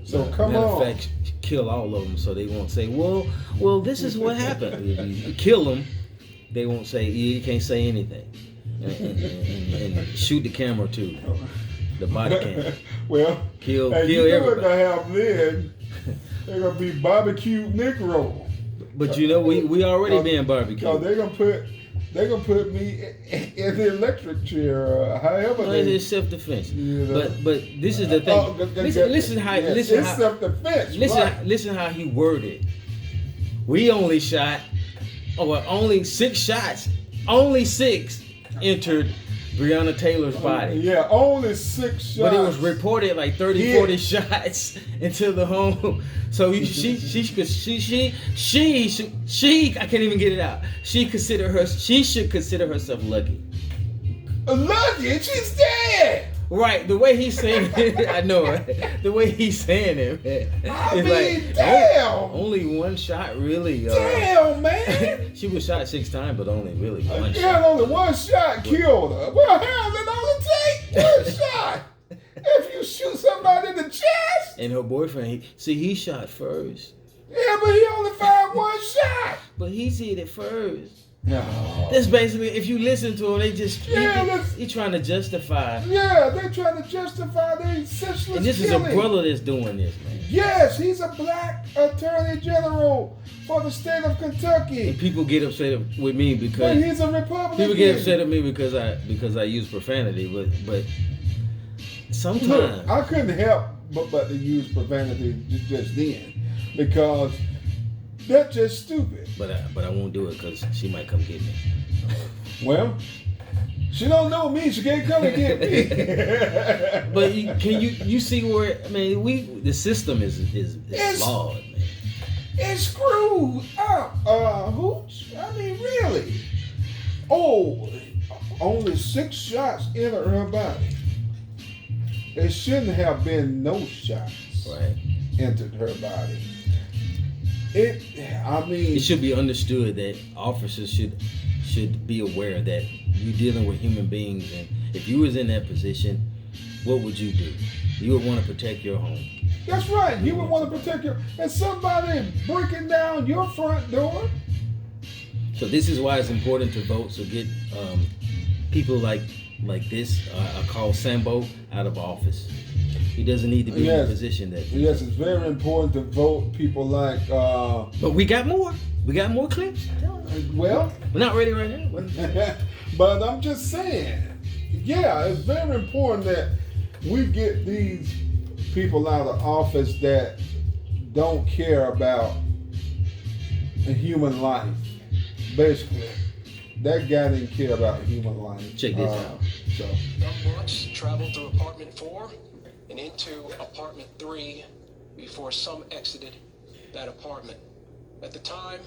So come matter on. Matter of fact, kill all of them so they won't say, well, this is what happened. If you kill them, they won't say, you can't say anything. And shoot the camera too. The body cam. Well, kill you know what everybody. they have then? They're gonna be barbecue Negro. But you know, we already being barbecued. So they're gonna put me in the electric chair, however. No, it's self-defense. You know. But this is the thing. Listen how it's self-defense. Listen how he worded. We only shot, only 6 shots. Only 6 entered Breonna Taylor's body. Yeah, only 6 shots. But it was reported like 30, 40 shots into the home. So she I can't even get it out. She should consider herself lucky. Lucky? She's dead. Right, the way he's saying it, I know, right? The way he's saying it, man. I mean, damn. Only 1 shot, really. Damn, man. She was shot 6 times, but only really 1 shot. Yeah, only 1 shot killed her. Well, hell, it only take 1 shot. If you shoot somebody in the chest. And her boyfriend, he shot first. Yeah, but he only fired 1 shot. But he did it first. No. That's basically, if you listen to him, they just he trying to justify. Yeah, they trying to justify their senseless And this killing. is a brother that's doing this, man. Yes, he's a black attorney general for the state of Kentucky. And people get upset with me because But he's a Republican. people get upset at me because I use profanity, but sometimes Look, I couldn't help but to use profanity just then because that's just stupid. But I won't do it because she might come get me. Well, she don't know me. She can't come and get me. But you see where the system is flawed, man. It's screwed up, Hooch. I mean, really. Oh, only 6 shots entered her body. It shouldn't have been no shots entered her body. It should be understood that officers should be aware that you're dealing with human beings, and if you was in that position, what would you do? You would want to protect your home. That's right. You would want to protect your. And somebody breaking down your front door. So this is why it's important to vote. So get people like this, called Sambo, out of office. He doesn't need to be in a position that. Yes, it's very important to vote people like. But we got more. We got more clips. Well, we're not ready right now. But I'm just saying, yeah, it's very important that we get these people out of office that don't care about a human life. Basically, that guy didn't care about human life. Check this out. So, Young bullets traveled through apartment 4 and into apartment 3 before some exited that apartment. At the time,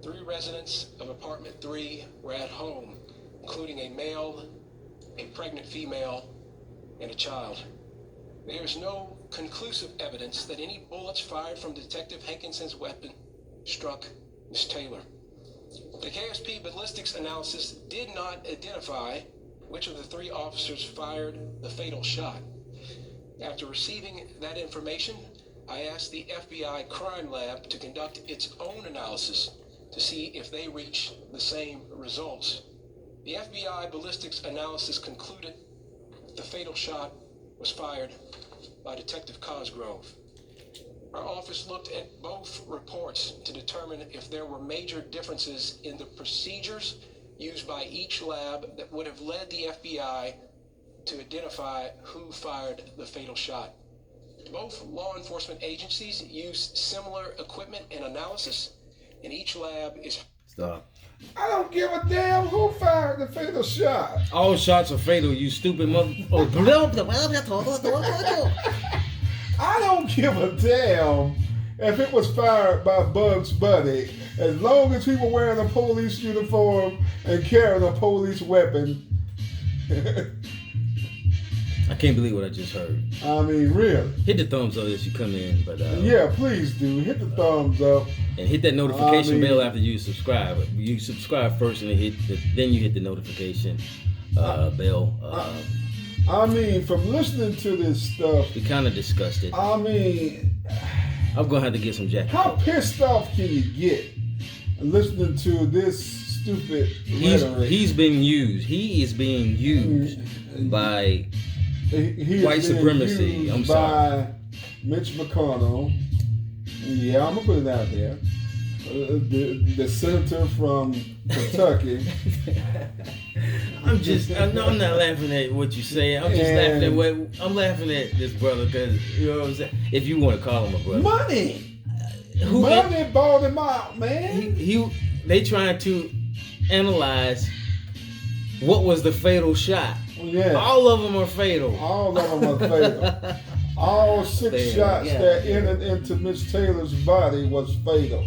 3 residents of apartment 3 were at home, including a male, a pregnant female, and a child. There is no conclusive evidence that any bullets fired from Detective Hankinson's weapon struck Ms. Taylor. The KSP ballistics analysis did not identify which of the 3 officers fired the fatal shot. After receiving that information, I asked the FBI crime lab to conduct its own analysis to see if they reach the same results. The FBI ballistics analysis concluded the fatal shot was fired by Detective Cosgrove. Our office looked at both reports to determine if there were major differences in the procedures used by each lab that would have led the FBI to identify who fired the fatal shot. Both law enforcement agencies use similar equipment and analysis, and each lab is... Stop. I don't give a damn who fired the fatal shot. All shots are fatal, you stupid mother... I don't give a damn if it was fired by Bugs Bunny, as long as he was wearing a police uniform and carrying a police weapon. I can't believe what I just heard. I mean, really. Hit the thumbs up as you come in, but yeah, please do. Hit the thumbs up. And hit that notification bell after you subscribe. You subscribe first and then you hit the notification bell. I mean, from listening to this stuff, we kind of discussed it. I mean, I'm gonna have to get some jacket. How pissed off can you get listening to this stupid rhetoric? He's being used. He is being used by white supremacy. I'm sorry. By Mitch McConnell. Yeah, I'm gonna put it out there. The senator from Kentucky. I'm not laughing at what you say. I'm laughing at this brother because, you know what I'm saying? If you want to call him a brother. Money bought him out, man. They trying to analyze what was the fatal shot. Yeah. All of them are fatal. All of them are fatal. All 6 shots that entered into Miss Taylor's body was fatal.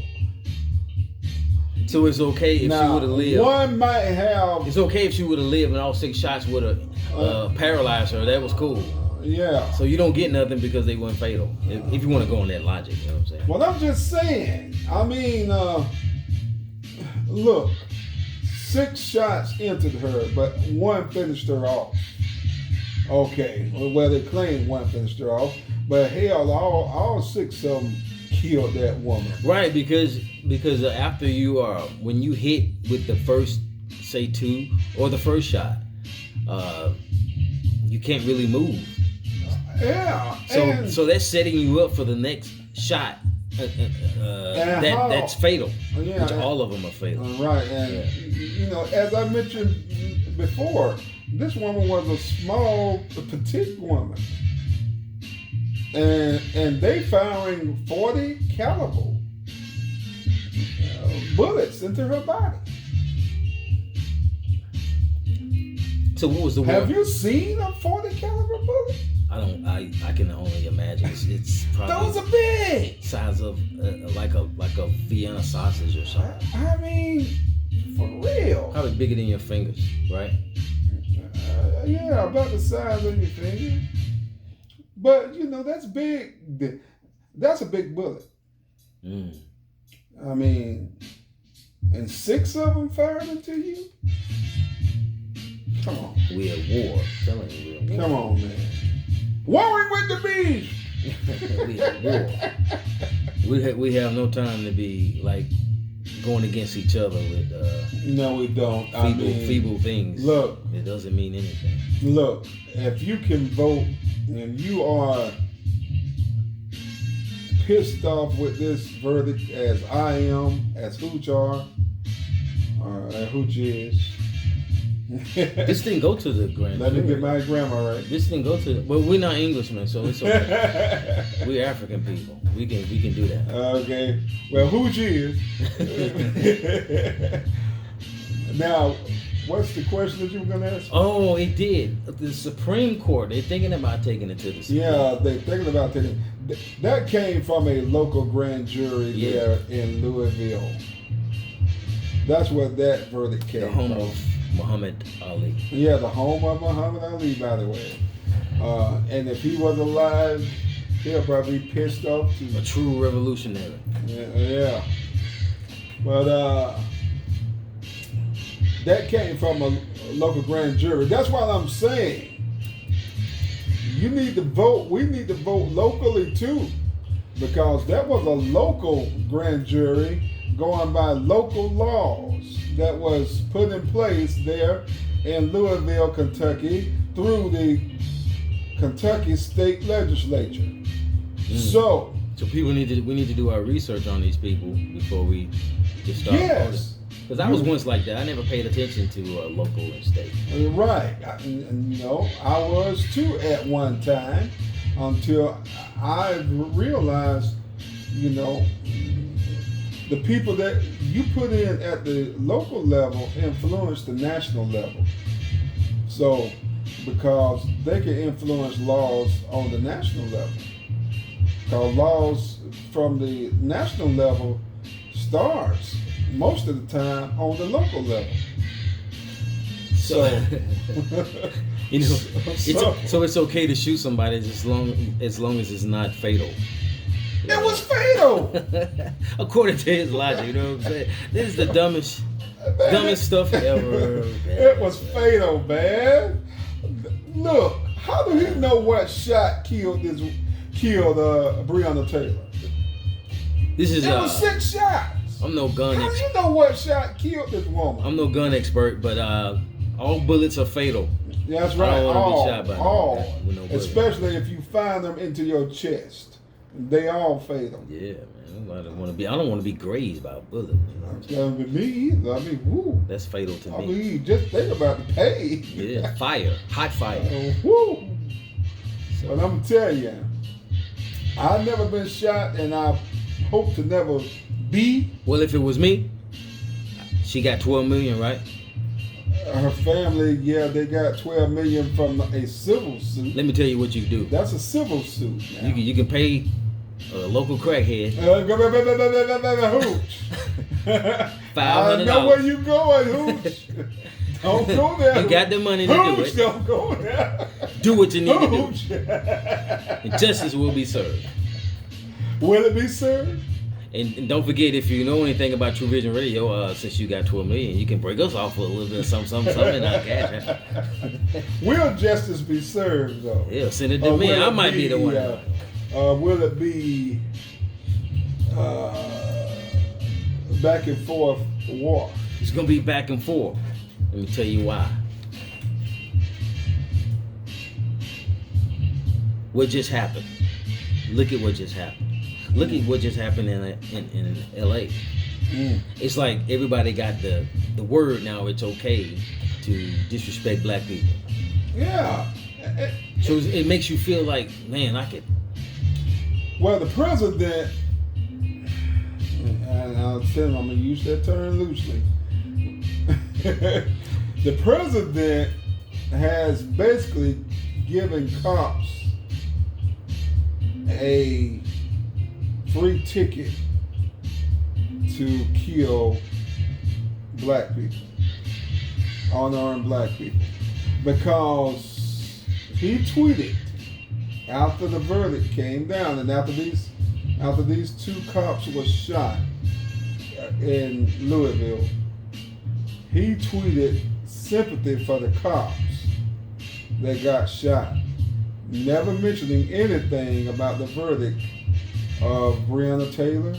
So it's okay if she would have lived. One might have. It's okay if she would have lived and all 6 shots would have paralyzed her. That was cool. Yeah. So you don't get nothing because they weren't fatal. If you want to go on that logic, you know what I'm saying? Well, I'm just saying. I mean, look, 6 shots entered her, but 1 finished her off. Okay. Well, they claim 1 finished her off, but hell, all 6 of them killed that woman. Right, because after when you hit with the first, say 2 or the first shot, you can't really move. Yeah. So that's setting you up for the next shot. That's fatal. Yeah, which all of them are fatal. Right, and you know, as I mentioned before, this woman was a small, petite woman. And they firing 40 caliber bullets into her body. So what was the Have you seen a 40 caliber bullet? I can only imagine. It's probably those are big. Size of like a Vienna sausage or something. I mean, for real. Probably bigger than your fingers, right? Yeah, about the size of your finger. But, you know, that's big. That's a big bullet. Mm. I mean, and 6 of them fired into you? Come on. We at war. I'm telling you, we at war. Come on, man. Warring with the bees! We at war. We have no time to be, like, going against each other with no, we don't. Feeble things. Look. It doesn't mean anything. Look, if you can vote and you are pissed off with this verdict as I am, as Hooch are, or Hooch is. This didn't go to the grand jury. Let me get my grammar right. This didn't go to. Well, we're not Englishmen, so it's okay. We're African people. We can do that. Okay. Well, Hooch is. Now, what's the question that you were going to ask? Oh, it did. The Supreme Court. They're thinking about taking it to the Supreme Court. Yeah, they're thinking about taking it. That came from a local grand jury there in Louisville. That's where that verdict came from. The home of Muhammad Ali. Yeah, the home of Muhammad Ali, by the way. And if he was alive, he'll probably be pissed off too. A true revolutionary. Yeah. But that came from a local grand jury. That's what I'm saying. You need to vote. We need to vote locally too. because that was a local grand jury going by local laws that was put in place there in Louisville, Kentucky through the Kentucky State Legislature. So we need to do our research on these people before we just start. Yes. Because I was once like that. I never paid attention to local and state. Right. And, I was too at one time until I realized, the people that you put in at the local level influence the national level. So, because they can influence laws on the national level. Because laws from the national level starts most of the time on the local level. So, it's okay to shoot somebody as long as it's not fatal. It was fatal. According to his logic, you know what I'm saying? This is the dumbest stuff ever. It was fatal, man. Look, how do he know what shot killed Breonna Taylor? It was 6 shots. I'm no gun expert. How do you know what shot killed this woman? I'm no gun expert, but all bullets are fatal. That's right. I don't want to be shot by no especially if you find them into your chest. They all fatal. Yeah, man. I don't want to be grazed by a bullet. Me either. I mean, woo. That's fatal to me. I mean, just think about the pain. Yeah, fire, hot fire. Woo. So, but I'm gonna tell you, I've never been shot, and I hope to never be. Well, if it was me, she got $12 million, right? Her family, they got $12 million from a civil suit. Let me tell you what you do. That's a civil suit. Now. You can pay a local crackhead. Hooch. $500. I know where you going, Hooch. Don't go there. You got the money to do it. Don't go there. Do what you need to do. And justice will be served. Will it be served? And don't forget, if you know anything about Trewvizon Radio, since you got $12 million, you can break us off with a little bit of something in our cash. Will justice be served, though? Yeah, send it to me. I might be the one. Will it be back and forth war? It's going to be back and forth. Let me tell you why. What just happened? Look at what just happened. Look at what just happened in LA. It's like everybody got the word now. It's okay to disrespect black people. Yeah. So it makes you feel like, man, I could. Well, the president, and I'll tell him I'm gonna use that term loosely. The president has basically given cops a free ticket to kill black people, unarmed black people, because he tweeted after the verdict came down and after these 2 cops were shot in Louisville, he tweeted sympathy for the cops that got shot, never mentioning anything about the verdict of Breonna Taylor.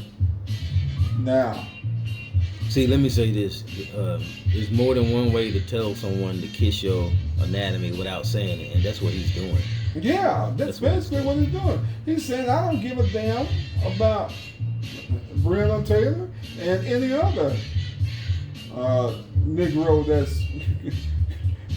Now, see, let me say this. There's more than one way to tell someone to kiss your anatomy without saying it, and that's what he's doing. Yeah, that's basically what he's doing. He's saying, I don't give a damn about Breonna Taylor and any other Negro that's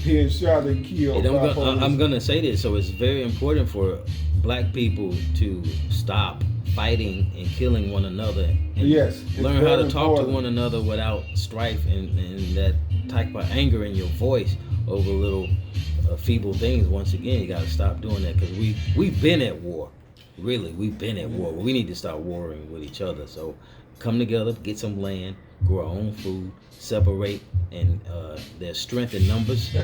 being shot and killed. I'm gonna say this. So it's very important for black people to stop fighting and killing one another, and learn how to talk to one another without strife and that type of anger in your voice over little feeble things. Once again, you got to stop doing that, because we've been at war. Really, we've been at war. We need to stop warring with each other. So come together, get some land, grow our own food, separate, and there's strength in numbers,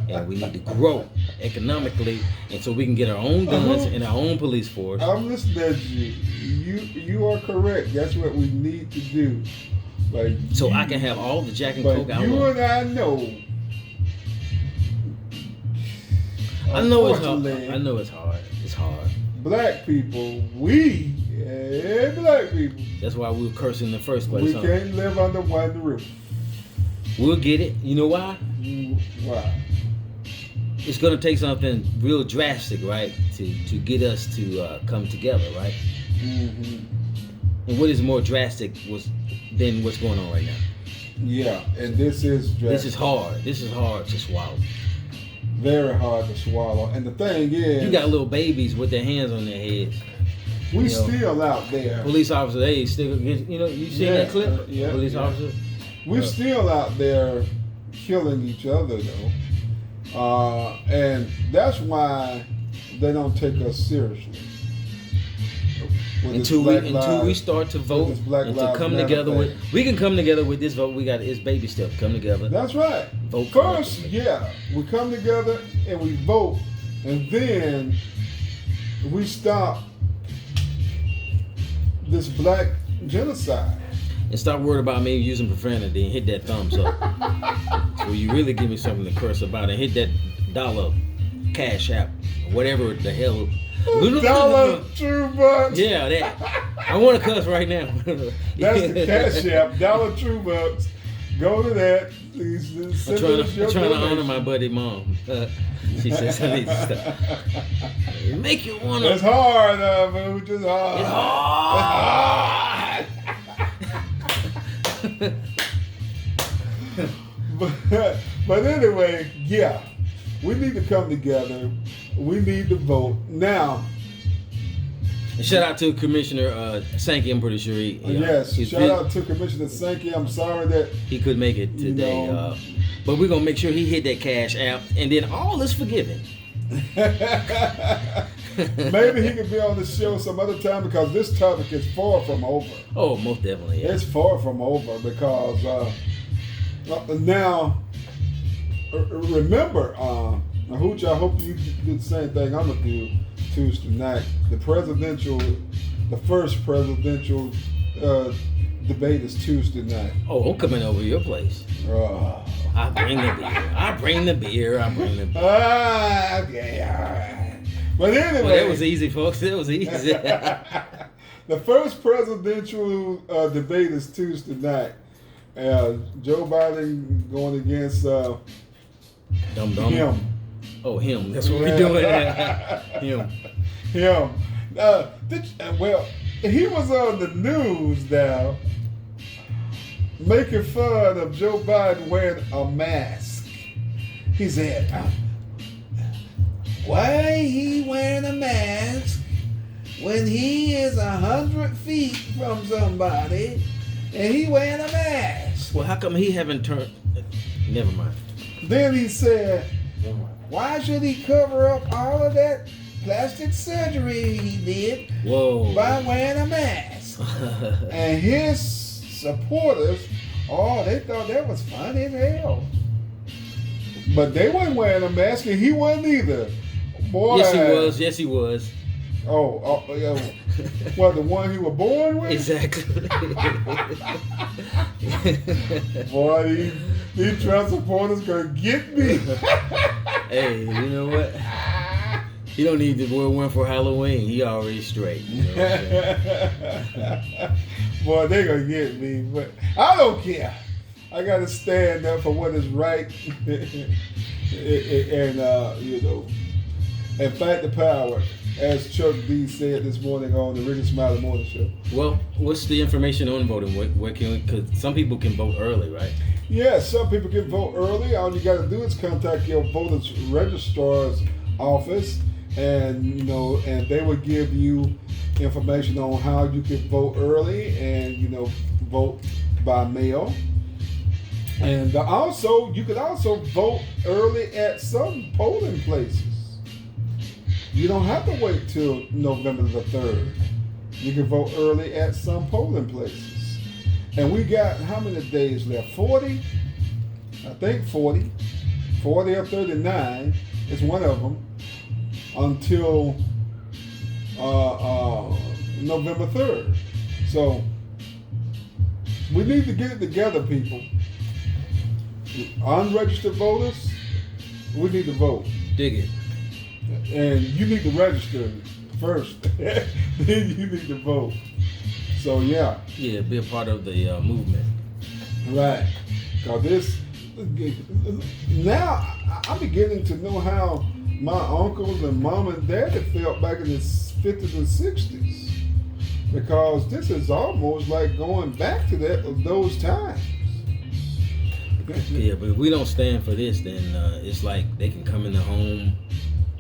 and we need to grow economically, and so we can get our own guns and our own police force. I'm listening to you. You are correct. That's what we need to do. Like, so I can have all the Jack and Coke I want. You and I know. I know it's hard. It's hard. Black people, we and black people. That's why we were cursing in the first place. We can't live under one roof. We'll get it. You know why? Why? It's going to take something real drastic, right, to get us to come together, right? Mm-hmm. And what is more drastic than what's going on right now? Yeah, and this is drastic. This is hard. This is hard to swallow. Very hard to swallow. And the thing is, you got little babies with their hands on their heads. We still out there. Police officers, they still, you seen that clip? Yeah. Police officers. We're still out there killing each other, though. And that's why they don't take us seriously. Until we start to vote and to come together we can come together with this vote. We got it's baby steps. Come together. That's right. Vote first, we come together and we vote, and then we stop this black genocide. And stop worried about me using profanity and hit that thumbs up. So you really give me something to curse about and hit that dollar cash app, whatever the hell. Dollar Trewvizon. Yeah, that. I want to cuss right now. That's the cash app. Dollar Trewvizon. Go to that. I'm trying to honor my buddy mom. She says I need to stop. Make you want to. It's hard, but it's just hard. It's hard. But anyway, yeah, we need to come together. We need to vote now. And shout out to Commissioner Sankey. I'm pretty sure shout out to Commissioner Sankey. I'm sorry that he couldn't make it today, but we're gonna make sure he hit that cash app, and then all is forgiven. Maybe he could be on the show some other time because this topic is far from over. Oh, most definitely. Yeah. It's far from over because now remember, Hooch, I hope you do the same thing I'm gonna do Tuesday night. The first presidential debate is Tuesday night. Oh, I'm coming over to your place. I bring the beer. Okay, all right. But anyway, well, that was easy, folks. That was easy. The first presidential debate is Tuesday night. Joe Biden going against him. Oh, him. That's what we're doing. Him. Well, he was on the news now making fun of Joe Biden wearing a mask. He said, why he wearing a mask when he is 100 feet from somebody and he wearing a mask? Well, how come he haven't turned? Never mind. Then he said, why should he cover up all of that plastic surgery he did by wearing a mask? And his supporters, they thought that was funny as hell. But they weren't wearing a mask, and he wasn't either. Boy, Yes, he was. Oh, well, the one he was born with? Exactly. Boy, these Trump supporters gonna get me. Hey, you know what? He don't need to wear one for Halloween. He already straight. You know what I'm saying? Boy, they gonna get me, but I don't care. I gotta stand up for what is right, and fight the power, as Chuck D said this morning on the Ricky Smiley Morning Show. Well, what's the information on voting? Because some people can vote early, right? Yeah, some people can vote early. All you got to do is contact your voters registrar's office, and they will give you information on how you can vote early and vote by mail. And you can also vote early at some polling places. You don't have to wait till November the 3rd. You can vote early at some polling places. And we got how many days left? 40? I think 40. 40 or 39 is one of them until November 3rd. So we need to get it together, people. Unregistered voters, we need to vote. Dig it. And you need to register first. Then you need to vote. So yeah. Yeah, be a part of the movement. Right. Because this, now I'm beginning to know how my uncles and mom and dad felt back in the 50s and 60s. Because this is almost like going back to those times. Yeah, but if we don't stand for this, then it's like they can come in the home.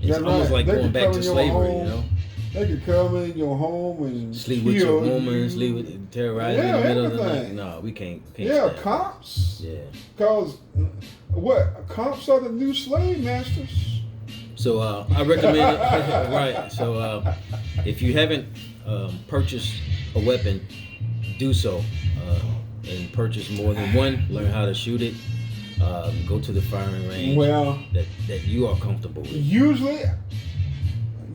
It's almost like going back to slavery, you know? They could come in your home and sleep with your woman, sleep with, terrorize you in the middle of the night. No, we can't yeah, cops. Yeah. Because, cops are the new slave masters. So I recommend it. Right. So if you haven't purchased a weapon, do so. And purchase more than one. Learn how to shoot it. Go to the firing range. Well, that you are comfortable with.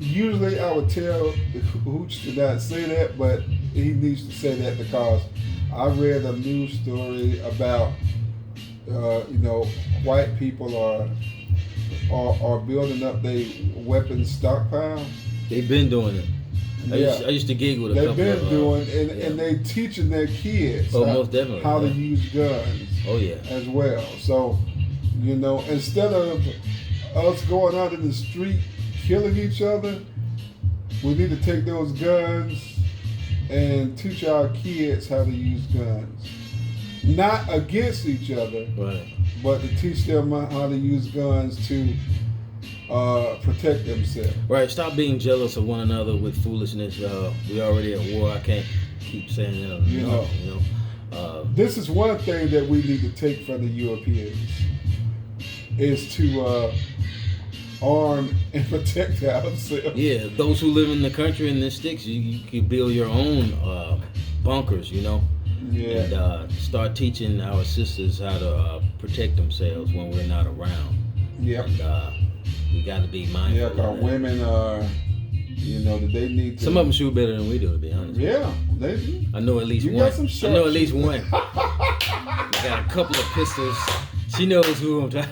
Usually I would tell Hooch to not say that, but he needs to say that because I read a news story about white people are building up their weapons stockpile. They've been doing it. I used to gig with a couple of... They've been doing, and they teaching their kids most definitely, how to use guns. Oh, yeah. As well. So, instead of us going out in the street killing each other, we need to take those guns and teach our kids how to use guns. Not against each other, right, but to teach them how to use guns to protect themselves. Right. Stop being jealous of one another with foolishness. We already at war. I can't keep saying that. This is one thing that we need to take from the Europeans is to arm and protect ourselves. Yeah, those who live in the country in the sticks, you can build your own bunkers, Yeah. And start teaching our sisters how to protect themselves when we're not around. Yep. And we got to be mindful. Yeah, because women are, they need to. Some of them shoot better than we do, to be honest. Yeah, they do. I know at least one. I know at least one. Got a couple of pistols. She knows who I'm trying.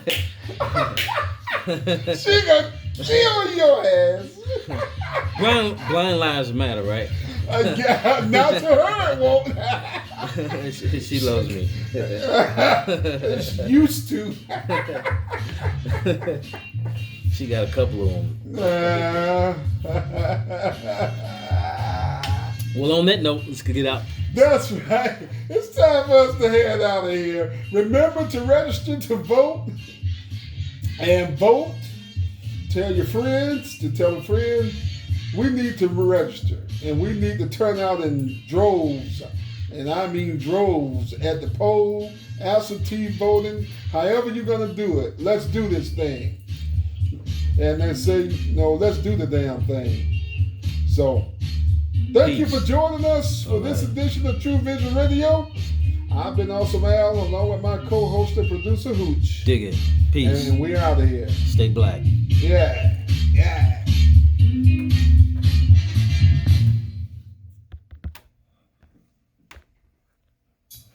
She on your ass. Blind lives matter, right? Not to her, it won't. She loves me. Used to. She got a couple of them. Well, on that note, let's get out. That's right. It's time for us to head out of here. Remember to register to vote. And vote. Tell your friends to tell a friend. We need to register. And we need to turn out in droves. And I mean droves at the poll, absentee voting, however you're going to do it. Let's do this thing. And then say, let's do the damn thing. So, thank you for joining us for this edition of Trewvizon Radio. I've been Awesome Al along with my co-host and producer Hooch. Dig it. Peace. And we're out of here. Stay black. Yeah.